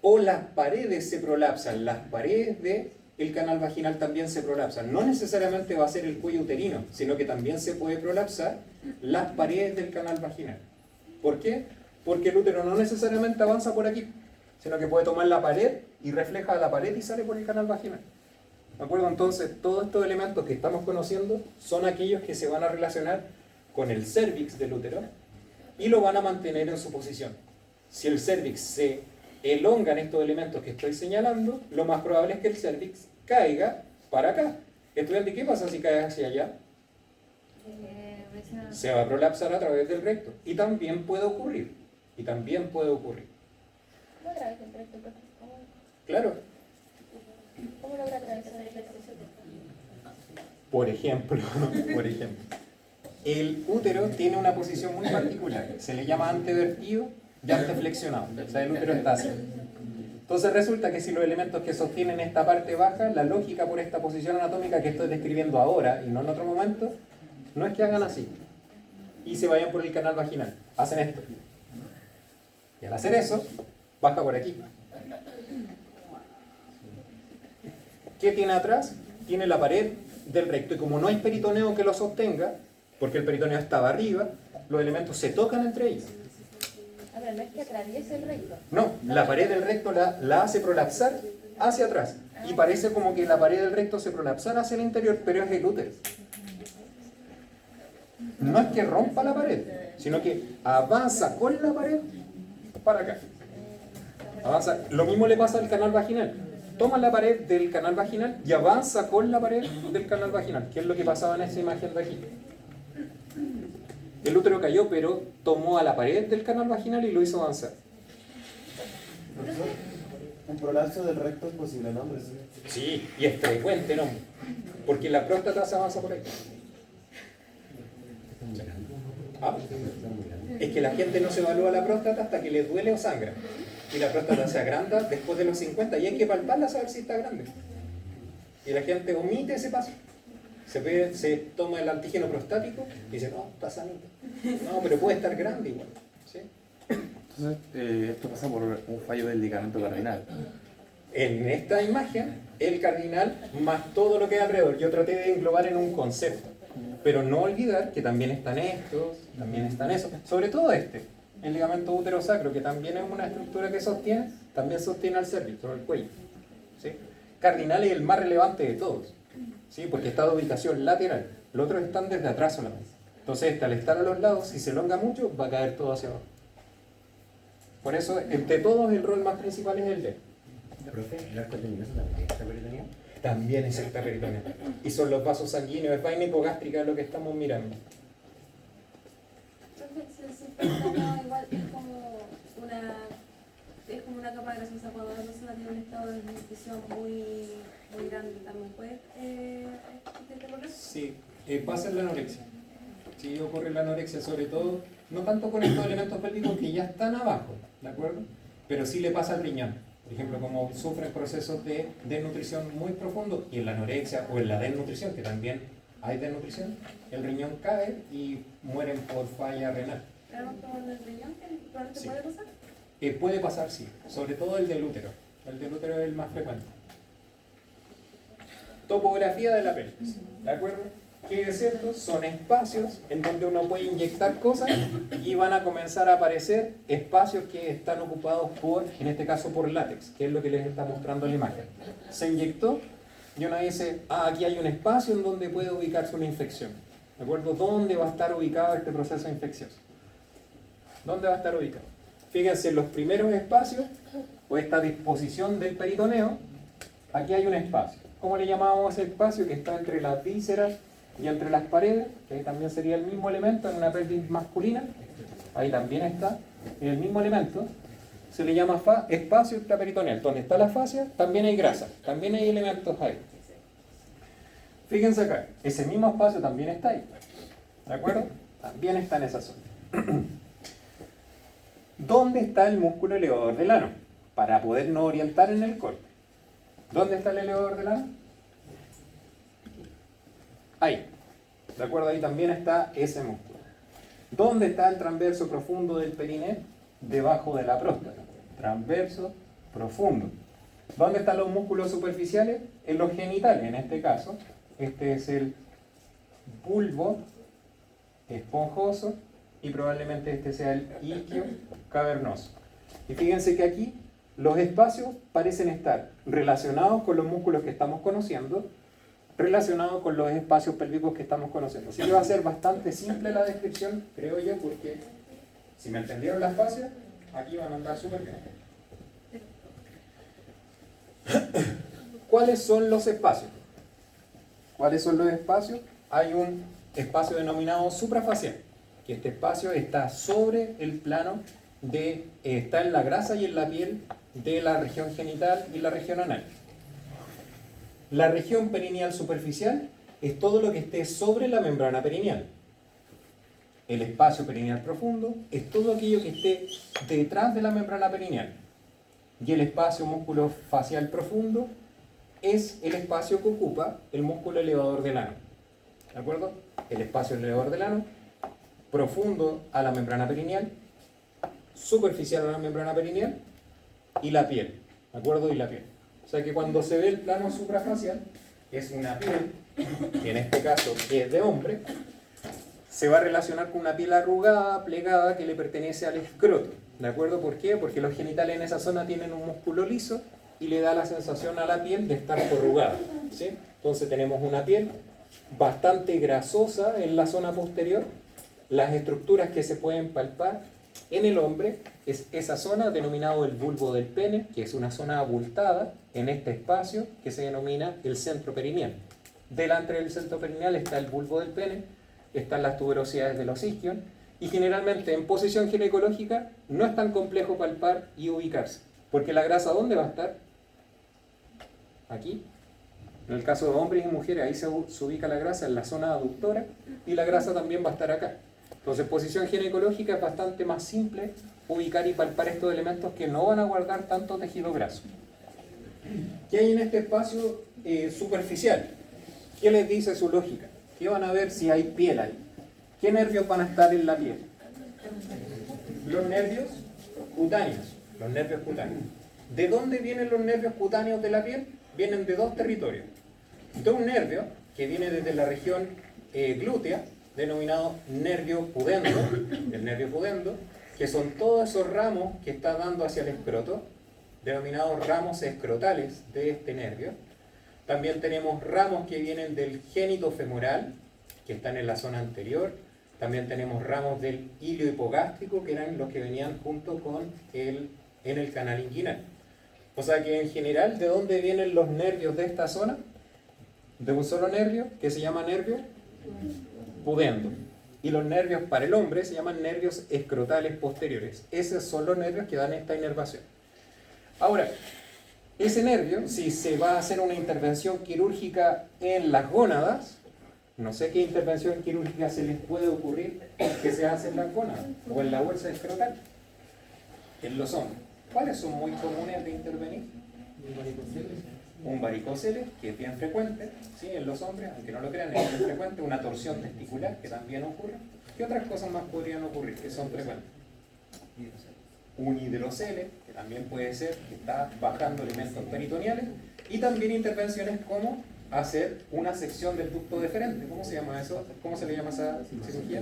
o las paredes se prolapsan, las paredes del canal vaginal también se prolapsan. No necesariamente va a ser el cuello uterino, sino que también se puede prolapsar las paredes del canal vaginal. ¿Por qué? Porque el útero no necesariamente avanza por aquí, sino que puede tomar la pared y refleja la pared y sale por el canal vaginal. ¿De acuerdo? Entonces, todos estos elementos que estamos conociendo son aquellos que se van a relacionar con el cérvix del útero y lo van a mantener en su posición. Si el cérvix se elonga en estos elementos que estoy señalando, lo más probable es que el cérvix caiga para acá. Estudiante, ¿qué pasa si cae hacia allá? Se va a prolapsar a través del recto. Y también puede ocurrir. ¿Cómo grave el recto? Claro. ¿Cómo logra atravesar el recto? Por ejemplo, el útero tiene una posición muy particular. Se le llama antevertido y anteflexionado. O sea, el útero está así. Entonces resulta que si los elementos que sostienen esta parte baja, la lógica por esta posición anatómica que estoy describiendo ahora y no en otro momento, no es que hagan así y se vayan por el canal vaginal. Hacen esto. Y al hacer eso, baja por aquí. ¿Qué tiene atrás? Tiene la pared del recto. Y como no hay peritoneo que lo sostenga, porque el peritoneo estaba arriba, los elementos se tocan entre ellos. A ver, no es que atraviese el recto. No, la pared del recto la hace prolapsar hacia atrás. Y parece como que la pared del recto se prolapsara hacia el interior, pero es el útero. No es que rompa la pared, sino que avanza con la pared para acá. Avanza. Lo mismo le pasa al canal vaginal. Toma la pared del canal vaginal y avanza con la pared del canal vaginal, que es lo que pasaba en esa imagen de aquí. El útero cayó, pero tomó a la pared del canal vaginal y lo hizo avanzar. Un prolapso del recto es posible, ¿no? Sí, y es frecuente, ¿no? Porque la próstata se avanza por ahí. ¿Ah? Es que la gente no se evalúa la próstata hasta que le duele o sangra. Y la próstata se agranda después de los 50 y hay que palparla a saber si está grande. Y la gente omite ese paso. Se toma el antígeno prostático y dice, no, está sanito. No, pero puede estar grande igual. ¿Sí? Entonces, esto pasa por un fallo del ligamento cardinal. En esta imagen, el cardinal más todo lo que hay alrededor. Yo traté de englobar en un concepto. Pero no olvidar que también están estos, también están esos. Sobre todo el ligamento útero-sacro, que también es una estructura que sostiene, también sostiene al cérvix, o el cuello. ¿Sí? Cardinal es el más relevante de todos, ¿sí? Porque está de ubicación lateral. Los otros están desde atrás solamente. Entonces, al estar a los lados, si se elonga mucho, va a caer todo hacia abajo. Por eso, entre todos, el rol más principal es el de. ¿Profe, el arco teninoso también está peritoneal? También es el peritoneal. Y son los vasos sanguíneos, es vaina hipogástrica lo que estamos mirando. Igual es como una capa grasosa cuando la persona tiene un estado de nutrición muy grande, también puede ocurrir. Sí, pasa en la anorexia. Sí, ocurre en la anorexia, sobre todo, no tanto con estos elementos pélvicos que ya están abajo, ¿de acuerdo? Pero sí le pasa al riñón. Por ejemplo, como sufren procesos de desnutrición muy profundos, y en la anorexia o en la desnutrición, que también hay desnutrición, el riñón cae y mueren por falla renal. ¿Pero con el riñón probablemente Sí. puede pasar? Puede pasar, sí, sobre todo el del útero. El del útero es el más frecuente. Topografía de la pelvis, ¿de acuerdo? ¿Qué es esto? Son espacios en donde uno puede inyectar cosas y van a comenzar a aparecer espacios que están ocupados por, en este caso por látex, que es lo que les está mostrando la imagen. Se inyectó y uno dice, aquí hay un espacio en donde puede ubicarse una infección. ¿De acuerdo? ¿Dónde va a estar ubicado este proceso infeccioso? ¿Dónde va a estar ubicado? Fíjense, en los primeros espacios, o esta disposición del peritoneo, aquí hay un espacio. ¿Cómo le llamamos ese espacio que está entre las vísceras y entre las paredes? Que ahí también sería el mismo elemento en una pelvis masculina. Ahí también está el mismo elemento. Se le llama espacio extraperitoneal. Donde está la fascia, también hay grasa, también hay elementos ahí. Fíjense acá, ese mismo espacio también está ahí. ¿De acuerdo? También está en esa zona. ¿Dónde está el músculo elevador del ano? Para podernos orientar en el corte. ¿Dónde está el elevador del ano? Ahí. ¿De acuerdo? Ahí también está ese músculo. ¿Dónde está el transverso profundo del perineo? Debajo de la próstata. Transverso profundo. ¿Dónde están los músculos superficiales? En los genitales, en este caso. Este es el bulbo esponjoso y probablemente este sea el isquio cavernoso. Y fíjense que aquí los espacios parecen estar relacionados con los músculos que estamos conociendo, relacionados con los espacios pélvicos que estamos conociendo. Así que va a ser bastante simple la descripción, creo yo, porque si me entendieron las fascias, aquí van a andar súper bien. ¿Cuáles son los espacios? ¿Cuáles son los espacios? Hay un espacio denominado suprafacial, que este espacio está sobre el plano está en la grasa y en la piel de la región genital y la región anal. La región perineal superficial es todo lo que esté sobre la membrana perineal. El espacio perineal profundo es todo aquello que esté detrás de la membrana perineal. Y el espacio músculo facial profundo es el espacio que ocupa el músculo elevador del ano. ¿De acuerdo? El espacio elevador del ano, profundo a la membrana perineal, superficial a la membrana perineal y la piel. ¿De acuerdo? Y la piel. O sea que cuando se ve el plano suprafacial, es una piel, que en este caso es de hombre, se va a relacionar con una piel arrugada, plegada, que le pertenece al escroto. ¿De acuerdo? ¿Por qué? Porque los genitales en esa zona tienen un músculo liso y le da la sensación a la piel de estar corrugada. ¿Sí? Entonces tenemos una piel bastante grasosa en la zona posterior. Las estructuras que se pueden palpar en el hombre es esa zona denominado el bulbo del pene, que es una zona abultada en este espacio que se denomina el centro perineal. Delante del centro perineal está el bulbo del pene, están las tuberosidades de los isquion, y generalmente en posición ginecológica no es tan complejo palpar y ubicarse, porque la grasa ¿dónde va a estar? Aquí. En el caso de hombres y mujeres, ahí se ubica la grasa en la zona aductora y la grasa también va a estar acá. Entonces, posición ginecológica es bastante más simple ubicar y palpar estos elementos que no van a guardar tanto tejido graso. ¿Qué hay en este espacio superficial? ¿Qué les dice su lógica? ¿Qué van a ver si hay piel ahí? ¿Qué nervios van a estar en la piel? Los nervios cutáneos. Los nervios cutáneos. ¿De dónde vienen los nervios cutáneos de la piel? Vienen de dos territorios. De un nervio que viene desde la región glútea, denominado nervio pudendo, el nervio pudendo, que son todos esos ramos que está dando hacia el escroto, denominados ramos escrotales de este nervio. También tenemos ramos que vienen del génito femoral, que están en la zona anterior. También tenemos ramos del hilio hipogástrico, que eran los que venían junto con en el canal inguinal. O sea que en general, ¿de dónde vienen los nervios de esta zona? De un solo nervio, que se llama nervio pudendo. Y los nervios para el hombre se llaman nervios escrotales posteriores. Esos son los nervios que dan esta inervación. Ahora, ese nervio, si se va a hacer una intervención quirúrgica en las gónadas, no sé qué intervención quirúrgica se les puede ocurrir que se hace en las gónadas o en la bolsa escrotal, en los hombres. ¿Cuáles son muy comunes de intervenir? Un varicocele, que es bien frecuente, ¿sí? En los hombres, aunque no lo crean, es bien frecuente. Una torsión testicular, que también ocurre. ¿Qué otras cosas más podrían ocurrir que son frecuentes? Un hidrocele, que también puede ser que está bajando elementos peritoneales. Y también intervenciones como hacer una sección del ducto deferente. ¿Cómo se llama eso? ¿Cómo se le llama esa cirugía?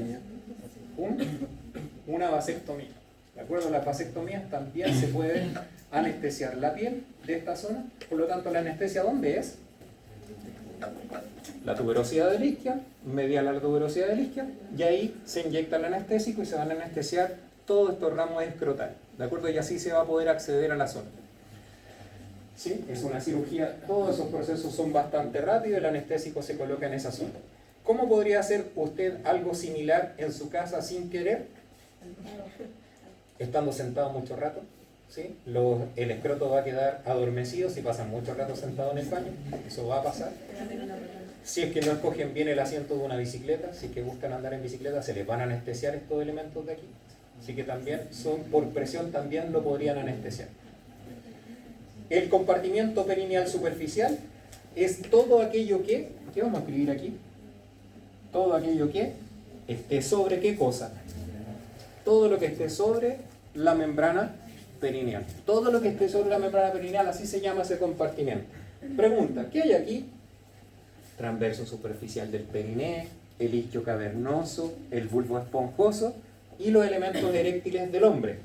Una vasectomía. ¿De acuerdo? Las vasectomías también se puede anestesiar la piel de esta zona. Por lo tanto, la anestesia, ¿dónde es? La tuberosidad del isquio, medial a la tuberosidad del isquio, y ahí se inyecta el anestésico y se van a anestesiar todos estos ramos escrotales. ¿De acuerdo? Y así se va a poder acceder a la zona. ¿Sí? Es una cirugía, todos esos procesos son bastante rápidos, el anestésico se coloca en esa zona. ¿Cómo podría hacer usted algo similar en su casa sin querer? Estando sentado mucho rato, ¿sí? El escroto va a quedar adormecido si pasan mucho rato sentado en el baño, eso va a pasar. Si es que no escogen bien el asiento de una bicicleta, si es que buscan andar en bicicleta, se les van a anestesiar estos elementos de aquí. Así que también son, por presión también lo podrían anestesiar. El compartimiento perineal superficial es todo aquello que, ¿qué vamos a escribir aquí? Todo aquello que esté sobre ¿qué cosa? Todo lo que esté sobre la membrana perineal. Todo lo que esté sobre la membrana perineal, así se llama ese compartimiento. Pregunta, ¿qué hay aquí? Transverso superficial del periné, el isquio cavernoso, el bulbo esponjoso y los elementos eréctiles del hombre.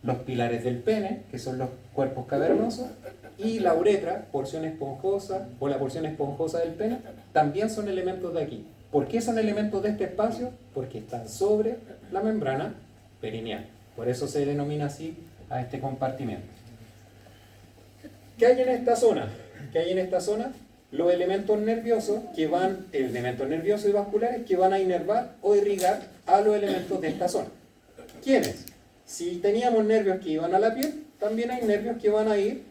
Los pilares del pene, que son los cuerpos cavernosos, y la uretra, porción esponjosa, o la porción esponjosa del pene, también son elementos de aquí. ¿Por qué son elementos de este espacio? Porque están sobre la membrana perineal. Por eso se denomina así a este compartimento. ¿Qué hay en esta zona? ¿Qué hay en esta zona? Los elementos nerviosos elementos nerviosos y vasculares que van a inervar o irrigar a los elementos de esta zona. ¿Quiénes? Si teníamos nervios que iban a la piel, también hay nervios que van a ir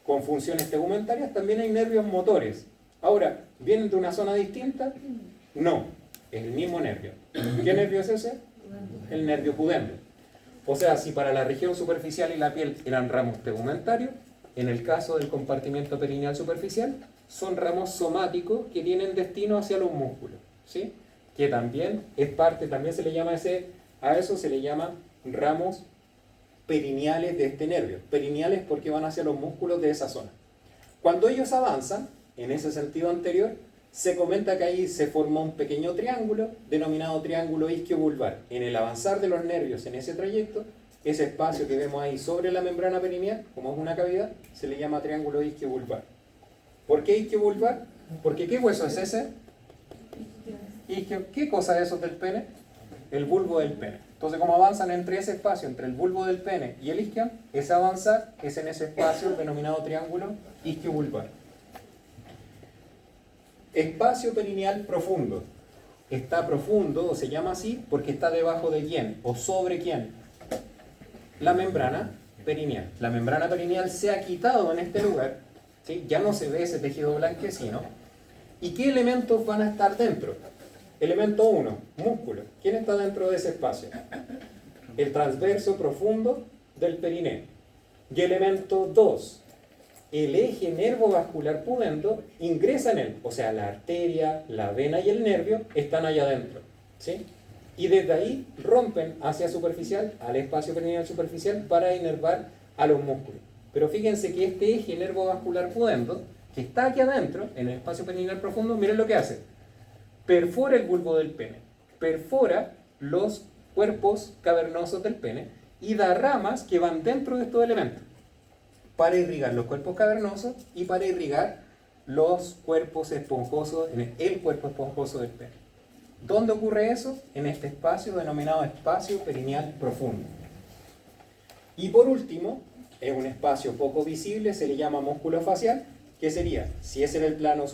con funciones tegumentarias, también hay nervios motores. Ahora, ¿vienen de una zona distinta? No, es el mismo nervio. ¿Qué nervio es ese? El nervio pudendo. O sea, si para la región superficial y la piel eran ramos tegumentarios, en el caso del compartimiento perineal superficial, son ramos somáticos que tienen destino hacia los músculos, ¿sí? Que también es parte, también se le llama a eso se le llama ramos perineales de este nervio. Perineales porque van hacia los músculos de esa zona. Cuando ellos avanzan, en ese sentido anterior, se comenta que ahí se forma un pequeño triángulo, denominado triángulo isquiovulvar. En el avanzar de los nervios en ese trayecto, ese espacio que vemos ahí sobre la membrana perineal, como es una cavidad, se le llama triángulo isquiovulvar. ¿Por qué isquiovulvar? Porque ¿qué hueso es ese? ¿Qué cosa es eso del pene? El bulbo del pene. Entonces, como avanzan entre ese espacio, entre el bulbo del pene y el isquio, ese avanzar es en ese espacio denominado triángulo isquiovulvar. Espacio perineal profundo. Está profundo, o se llama así, porque está debajo de quién, o sobre quién. La membrana perineal. La membrana perineal se ha quitado en este lugar, ¿sí? Ya no se ve ese tejido blanquecino. ¿Y qué elementos van a estar dentro? Elemento 1, músculo. ¿Quién está dentro de ese espacio? El transverso profundo del perineo. Y elemento 2, el eje nervovascular pudendo ingresa en él. O sea, la arteria, la vena y el nervio están allá adentro, ¿sí? Y desde ahí rompen hacia superficial, al espacio perineal superficial, para inervar a los músculos. Pero fíjense que este eje nervovascular pudendo, que está aquí adentro, en el espacio perineal profundo, miren lo que hace. Perfora el bulbo del pene, perfora los cuerpos cavernosos del pene y da ramas que van dentro de estos elementos para irrigar los cuerpos cavernosos y para irrigar los cuerpos esponjosos, el cuerpo esponjoso del pene. ¿Dónde ocurre eso? En este espacio denominado espacio perineal profundo. Y por último, es un espacio poco visible, se le llama músculo facial, que sería, si ese era el plano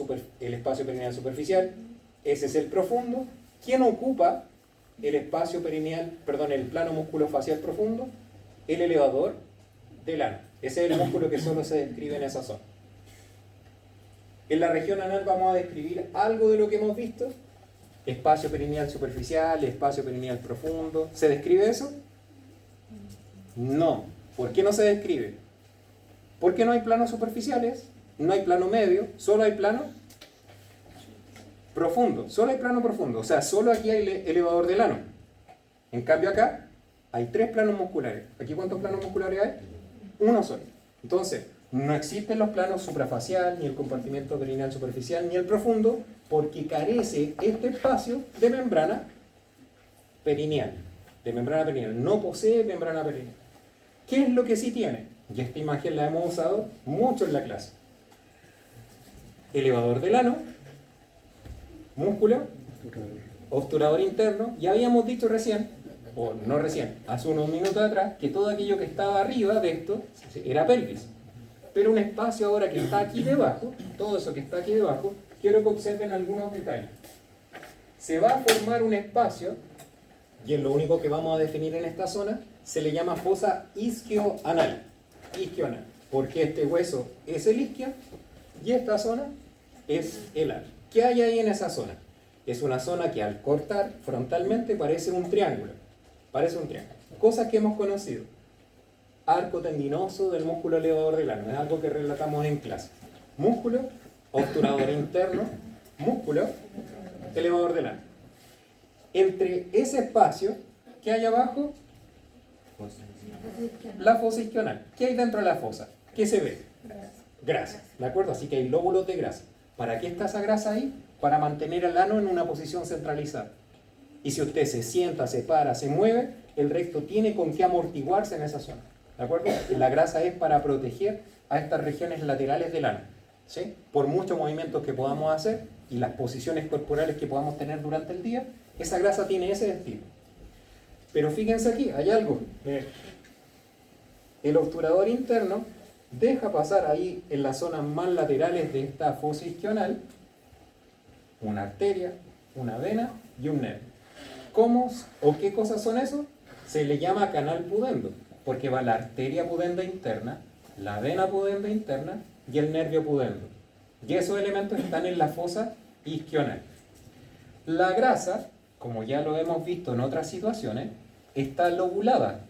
el espacio perineal superficial, ese es el profundo. ¿Quién ocupa el espacio perineal, el plano musculofacial profundo? El elevador del ano. Ese es el músculo que solo se describe en esa zona. En la región anal vamos a describir algo de lo que hemos visto. Espacio perineal superficial, espacio perineal profundo. ¿Se describe eso? No. ¿Por qué no se describe? Porque no hay planos superficiales, no hay plano medio, solo hay plano profundo. Solo hay plano profundo. O sea, solo aquí hay elevador del ano. En cambio acá hay 3 planos musculares. ¿Aquí cuántos planos musculares hay? Uno solo. Entonces, No existen los planos suprafacial, ni el compartimento perineal superficial, ni el profundo, porque carece este espacio de membrana perineal. No posee membrana perineal. ¿Qué es lo que sí tiene? Y esta imagen la hemos usado mucho en la clase. Elevador del ano, músculo, obturador interno, y habíamos dicho recién, o no recién, hace unos minutos atrás, que todo aquello que estaba arriba de esto era pelvis. Pero un espacio ahora que está aquí debajo, todo eso que está aquí debajo, quiero que observen algunos detalles. Se va a formar un espacio, y es lo único que vamos a definir en esta zona, se le llama fosa isquioanal. Isquioanal, porque este hueso es el isquio y esta zona es el ano. ¿Qué hay ahí en esa zona? Es una zona que al cortar frontalmente parece un triángulo. Cosas que hemos conocido. Arco tendinoso del músculo elevador del ano. Es algo que relatamos en clase. Músculo, obturador interno, músculo, elevador del ano. Entre ese espacio, ¿qué hay abajo? La fosa isquional. ¿Qué hay dentro de la fosa? ¿Qué se ve? Grasa. ¿De acuerdo? Así que hay lóbulos de grasa. ¿Para qué está esa grasa ahí? Para mantener el ano en una posición centralizada. Y si usted se sienta, se para, se mueve, el recto tiene con qué amortiguarse en esa zona. ¿De acuerdo? La grasa es para proteger a estas regiones laterales del ano. ¿Sí? Por muchos movimientos que podamos hacer y las posiciones corporales que podamos tener durante el día, esa grasa tiene ese destino. Pero fíjense aquí, hay algo. El obturador interno deja pasar ahí en las zonas más laterales de esta fosa isquional una arteria, una vena y un nervio. ¿Cómo o qué cosas son eso? Se le llama canal pudendo, porque va la arteria pudenda interna, la vena pudenda interna y el nervio pudendo. Y esos elementos están en la fosa isquional. La grasa, como ya lo hemos visto en otras situaciones, está lobulada.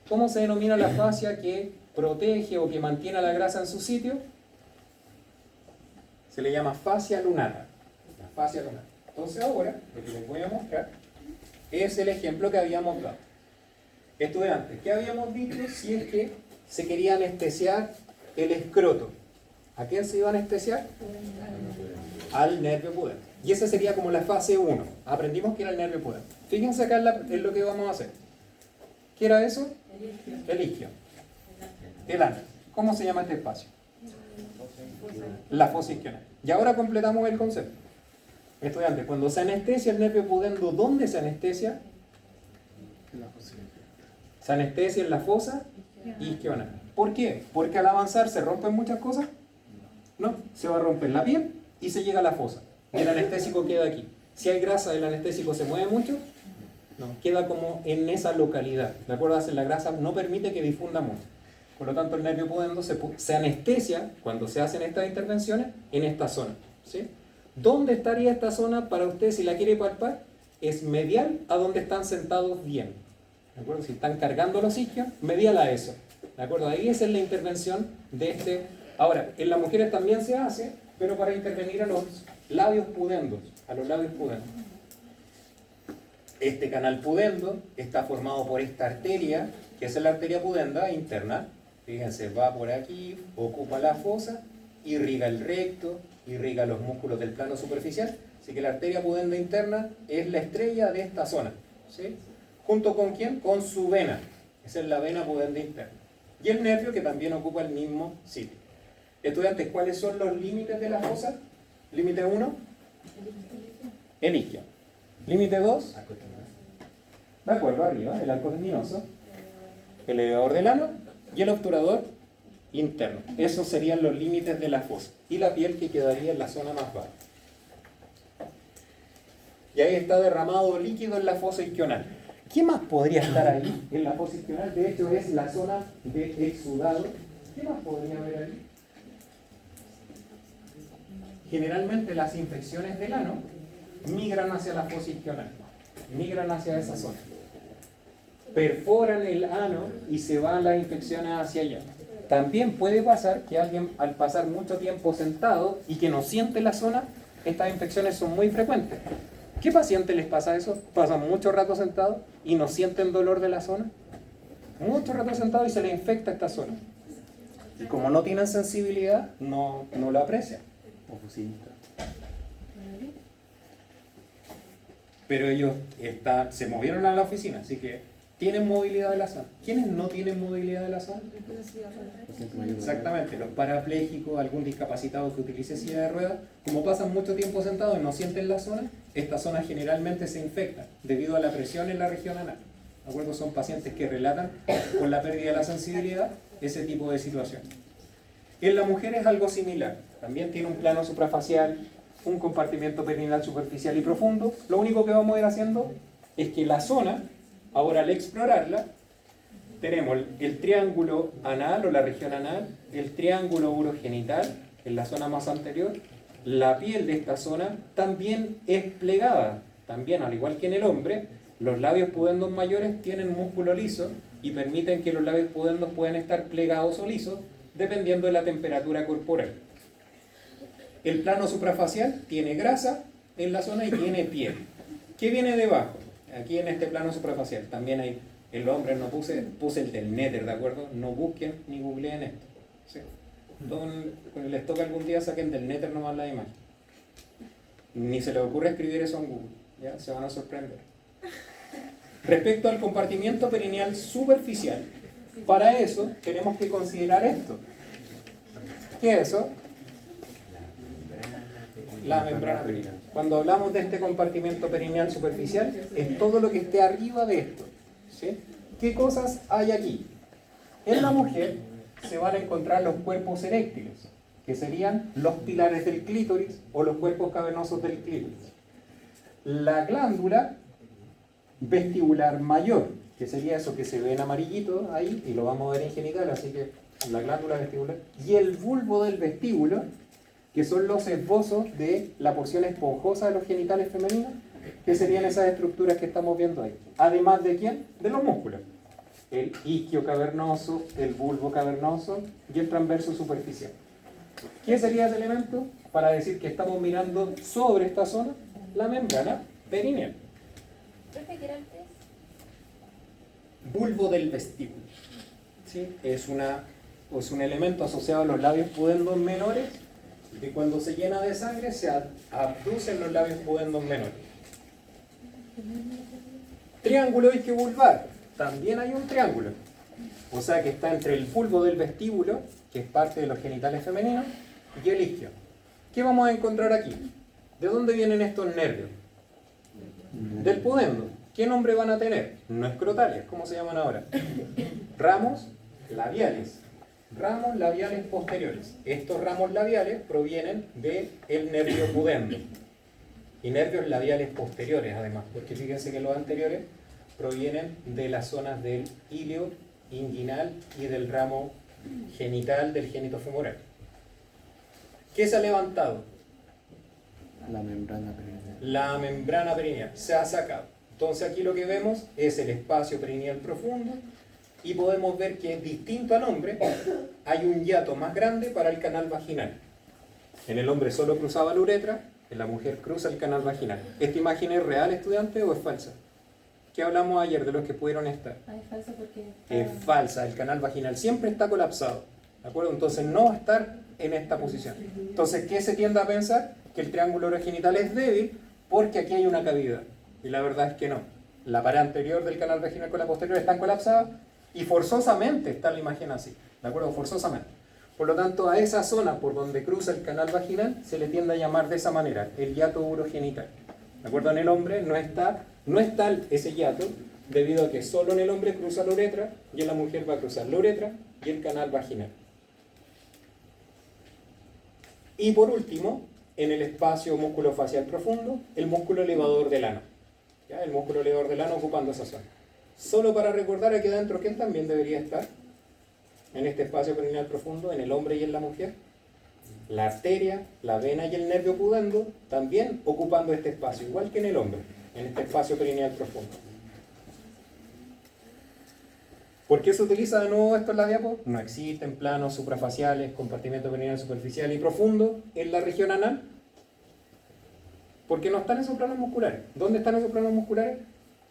¿Cómo se denomina la fascia que protege o que mantiene a la grasa en su sitio? Se le llama fascia lunata. La fascia lunata. Entonces ahora, lo que les voy a mostrar es el ejemplo que habíamos dado. Estudiantes, ¿qué habíamos dicho si es que se quería anestesiar el escroto? ¿A quién se iba a anestesiar? Al nervio pudendo. Y esa sería como la fase 1. Aprendimos que era el nervio pudendo. Fíjense acá en lo que vamos a hacer. ¿Qué era eso? El isquio. El ano. ¿Cómo se llama este espacio? La fosa isquional. Y ahora completamos el concepto. Estudiantes, cuando se anestesia el nervio pudendo, ¿dónde se anestesia? Se anestesia en la fosa isquional. ¿Por qué? Porque al avanzar se rompen muchas cosas. No, se va a romper la piel y se llega a la fosa. Y el anestésico queda aquí. Si hay grasa, el anestésico se mueve mucho. No, queda como en esa localidad. ¿De acuerdo? La grasa no permite que difunda mucho. Por lo tanto, el nervio pudendo se anestesia cuando se hacen estas intervenciones en esta zona. ¿Sí? ¿Dónde estaría esta zona para usted si la quiere palpar? Es medial a donde están sentados bien. ¿De acuerdo? Si están cargando los isquios, medial a eso. ¿De acuerdo? Ahí esa es la intervención de este. Ahora, en las mujeres también se hace, pero para intervenir a los labios pudendos. A los labios pudendos. Este canal pudendo está formado por esta arteria, que es la arteria pudenda interna. Fíjense, va por aquí, ocupa la fosa, irriga el recto, irriga los músculos del plano superficial. Así que la arteria pudenda interna es la estrella de esta zona. ¿Sí? ¿Junto con quién? Con su vena. Esa es la vena pudenda interna. Y el nervio que también ocupa el mismo sitio. Estudiantes, ¿cuáles son los límites de la fosa? Límite 1, el isquio. Límite 2, de acuerdo, arriba, el arco tendinoso, el elevador del ano y el obturador interno. Esos serían los límites de la fosa. Y la piel que quedaría en la zona más baja. Y ahí está derramado líquido en la fosa isquional. ¿Qué más podría estar ahí en la fosa isquional? De hecho, es la zona de exudado. ¿Qué más podría haber ahí? Generalmente las infecciones del ano migran hacia la fosa isquional. Migran hacia esa zona. Perforan el ano y se van las infecciones hacia allá. También puede pasar que alguien al pasar mucho tiempo sentado y que no siente la zona, estas infecciones son muy frecuentes. ¿Qué paciente les pasa eso? Pasan mucho rato sentados y no sienten dolor de la zona. Mucho rato sentado y se les infecta esta zona. Y como no tienen sensibilidad, no lo aprecian. Oficinista. Pero ellos se movieron a la oficina, así que tienen movilidad de la zona. ¿Quiénes no tienen movilidad de la zona? Exactamente, los parapléjicos, algún discapacitado que utilice silla de ruedas, como pasan mucho tiempo sentados y no sienten la zona, esta zona generalmente se infecta debido a la presión en la región anal. ¿De acuerdo? Son pacientes que relatan con la pérdida de la sensibilidad ese tipo de situación. En la mujer es algo similar, también tiene un plano suprafacial, un compartimiento perineal superficial y profundo. Lo único que vamos a ir haciendo es que la zona, ahora al explorarla, tenemos el triángulo anal o la región anal, el triángulo urogenital en la zona más anterior. La piel de esta zona también es plegada, también al igual que en el hombre. Los labios pudendos mayores tienen músculo liso y permiten que los labios pudendos puedan estar plegados o lisos dependiendo de la temperatura corporal. El plano suprafacial tiene grasa en la zona y tiene piel. ¿Qué viene debajo? Aquí en este plano suprafacial también hay, el hombre no puse el del Nether, ¿de acuerdo? No busquen ni googleen esto. ¿Sí? Cuando les toca algún día saquen del Nether nomás la imagen. Ni se les ocurre escribir eso en Google, ¿ya? Se van a sorprender. Respecto al compartimiento perineal superficial, para eso tenemos que considerar esto. ¿Qué es eso? La membrana perineal. Cuando hablamos de este compartimento perineal superficial, es todo lo que esté arriba de esto. ¿Sí? ¿Qué cosas hay aquí? En la mujer se van a encontrar los cuerpos eréctiles, que serían los pilares del clítoris o los cuerpos cavernosos del clítoris. La glándula vestibular mayor, que sería eso que se ve en amarillito ahí, y lo vamos a ver en genital, así que la glándula vestibular, y el bulbo del vestíbulo, que son los esbozos de la porción esponjosa de los genitales femeninos, que serían esas estructuras que estamos viendo ahí. Además de ¿quién? De los músculos. El isquio cavernoso, el bulbo cavernoso y el transverso superficial. ¿Qué sería ese elemento? Para decir que estamos mirando sobre esta zona, la membrana perineal. ¿Profe, qué era el test? Bulbo del vestíbulo. ¿Sí? Es un elemento asociado a los labios pudendos menores, que cuando se llena de sangre se abducen los labios pudendos menores. Triángulo isquiovulvar. También hay un triángulo. O sea que está entre el bulbo del vestíbulo, que es parte de los genitales femeninos, y el isquio. ¿Qué vamos a encontrar aquí? ¿De dónde vienen estos nervios? Del pudendo. ¿Qué nombre van a tener? No escrotales, ¿cómo se llaman ahora? Ramos labiales. Ramos labiales posteriores. Estos ramos labiales provienen del nervio pudendo. Y nervios labiales posteriores además, porque fíjense que los anteriores provienen de las zonas del ilio inguinal y del ramo genital del génito femoral. ¿Qué se ha levantado? La membrana perineal. La membrana perineal se ha sacado. Entonces aquí lo que vemos es el espacio perineal profundo y podemos ver que distinto al hombre hay un hiato más grande para el canal vaginal. En el hombre solo cruzaba la uretra, en la mujer cruza el canal vaginal. ¿Esta imagen es real, estudiante, o es falsa? ¿Qué hablamos ayer de los que pudieron estar? Es falso porque... Es falsa, el canal vaginal siempre está colapsado, ¿de acuerdo? Entonces no va a estar en esta posición. Entonces, ¿qué se tiende a pensar? Que el triángulo urogenital es débil porque aquí hay una cavidad. Y la verdad es que no. La pared anterior del canal vaginal con la posterior están colapsadas y forzosamente está la imagen así, ¿de acuerdo? Forzosamente. Por lo tanto, a esa zona por donde cruza el canal vaginal se le tiende a llamar de esa manera, el hiato urogenital. ¿De acuerdo? En el hombre no está ese hiato, debido a que solo en el hombre cruza la uretra y en la mujer va a cruzar la uretra y el canal vaginal. Y por último, en el espacio músculo-facial profundo, el músculo elevador del ano. ¿Ya? El músculo elevador del ano ocupando esa zona. Solo para recordar aquí adentro, ¿quién también debería estar en este espacio perineal profundo, en el hombre y en la mujer? La arteria, la vena y el nervio pudendo también ocupando este espacio, igual que en el hombre, en este espacio perineal profundo. ¿Por qué se utiliza de nuevo esto en la diapo? No existen planos suprafaciales, compartimento perineal superficial y profundo en la región anal. Porque no están esos planos musculares. ¿Dónde están esos planos musculares?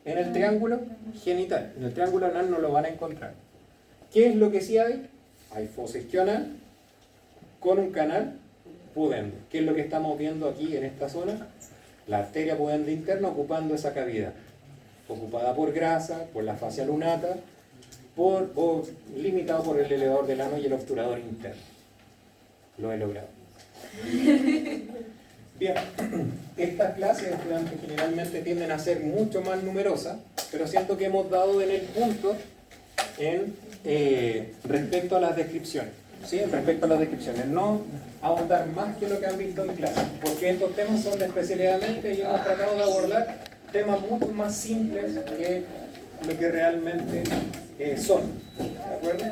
En el triángulo genital. En el triángulo anal no lo van a encontrar. ¿Qué es lo que sí hay? Hay fosaisquio anal con un canal pudendo. ¿Qué es lo que estamos viendo aquí en esta zona? La arteria pudenda interna ocupando esa cavidad, ocupada por grasa, por la fascia lunata, o limitado por el elevador del ano y el obturador interno. Lo he logrado. Bien, estas clases estudiantes generalmente tienden a ser mucho más numerosas, pero siento que hemos dado en el punto respecto a las descripciones. ¿Sí? Respecto a las descripciones, no ahondar más que lo que han visto en clase, porque estos temas son de especialidad mente y hemos tratado de abordar temas mucho más simples que lo que realmente son. ¿De acuerdo?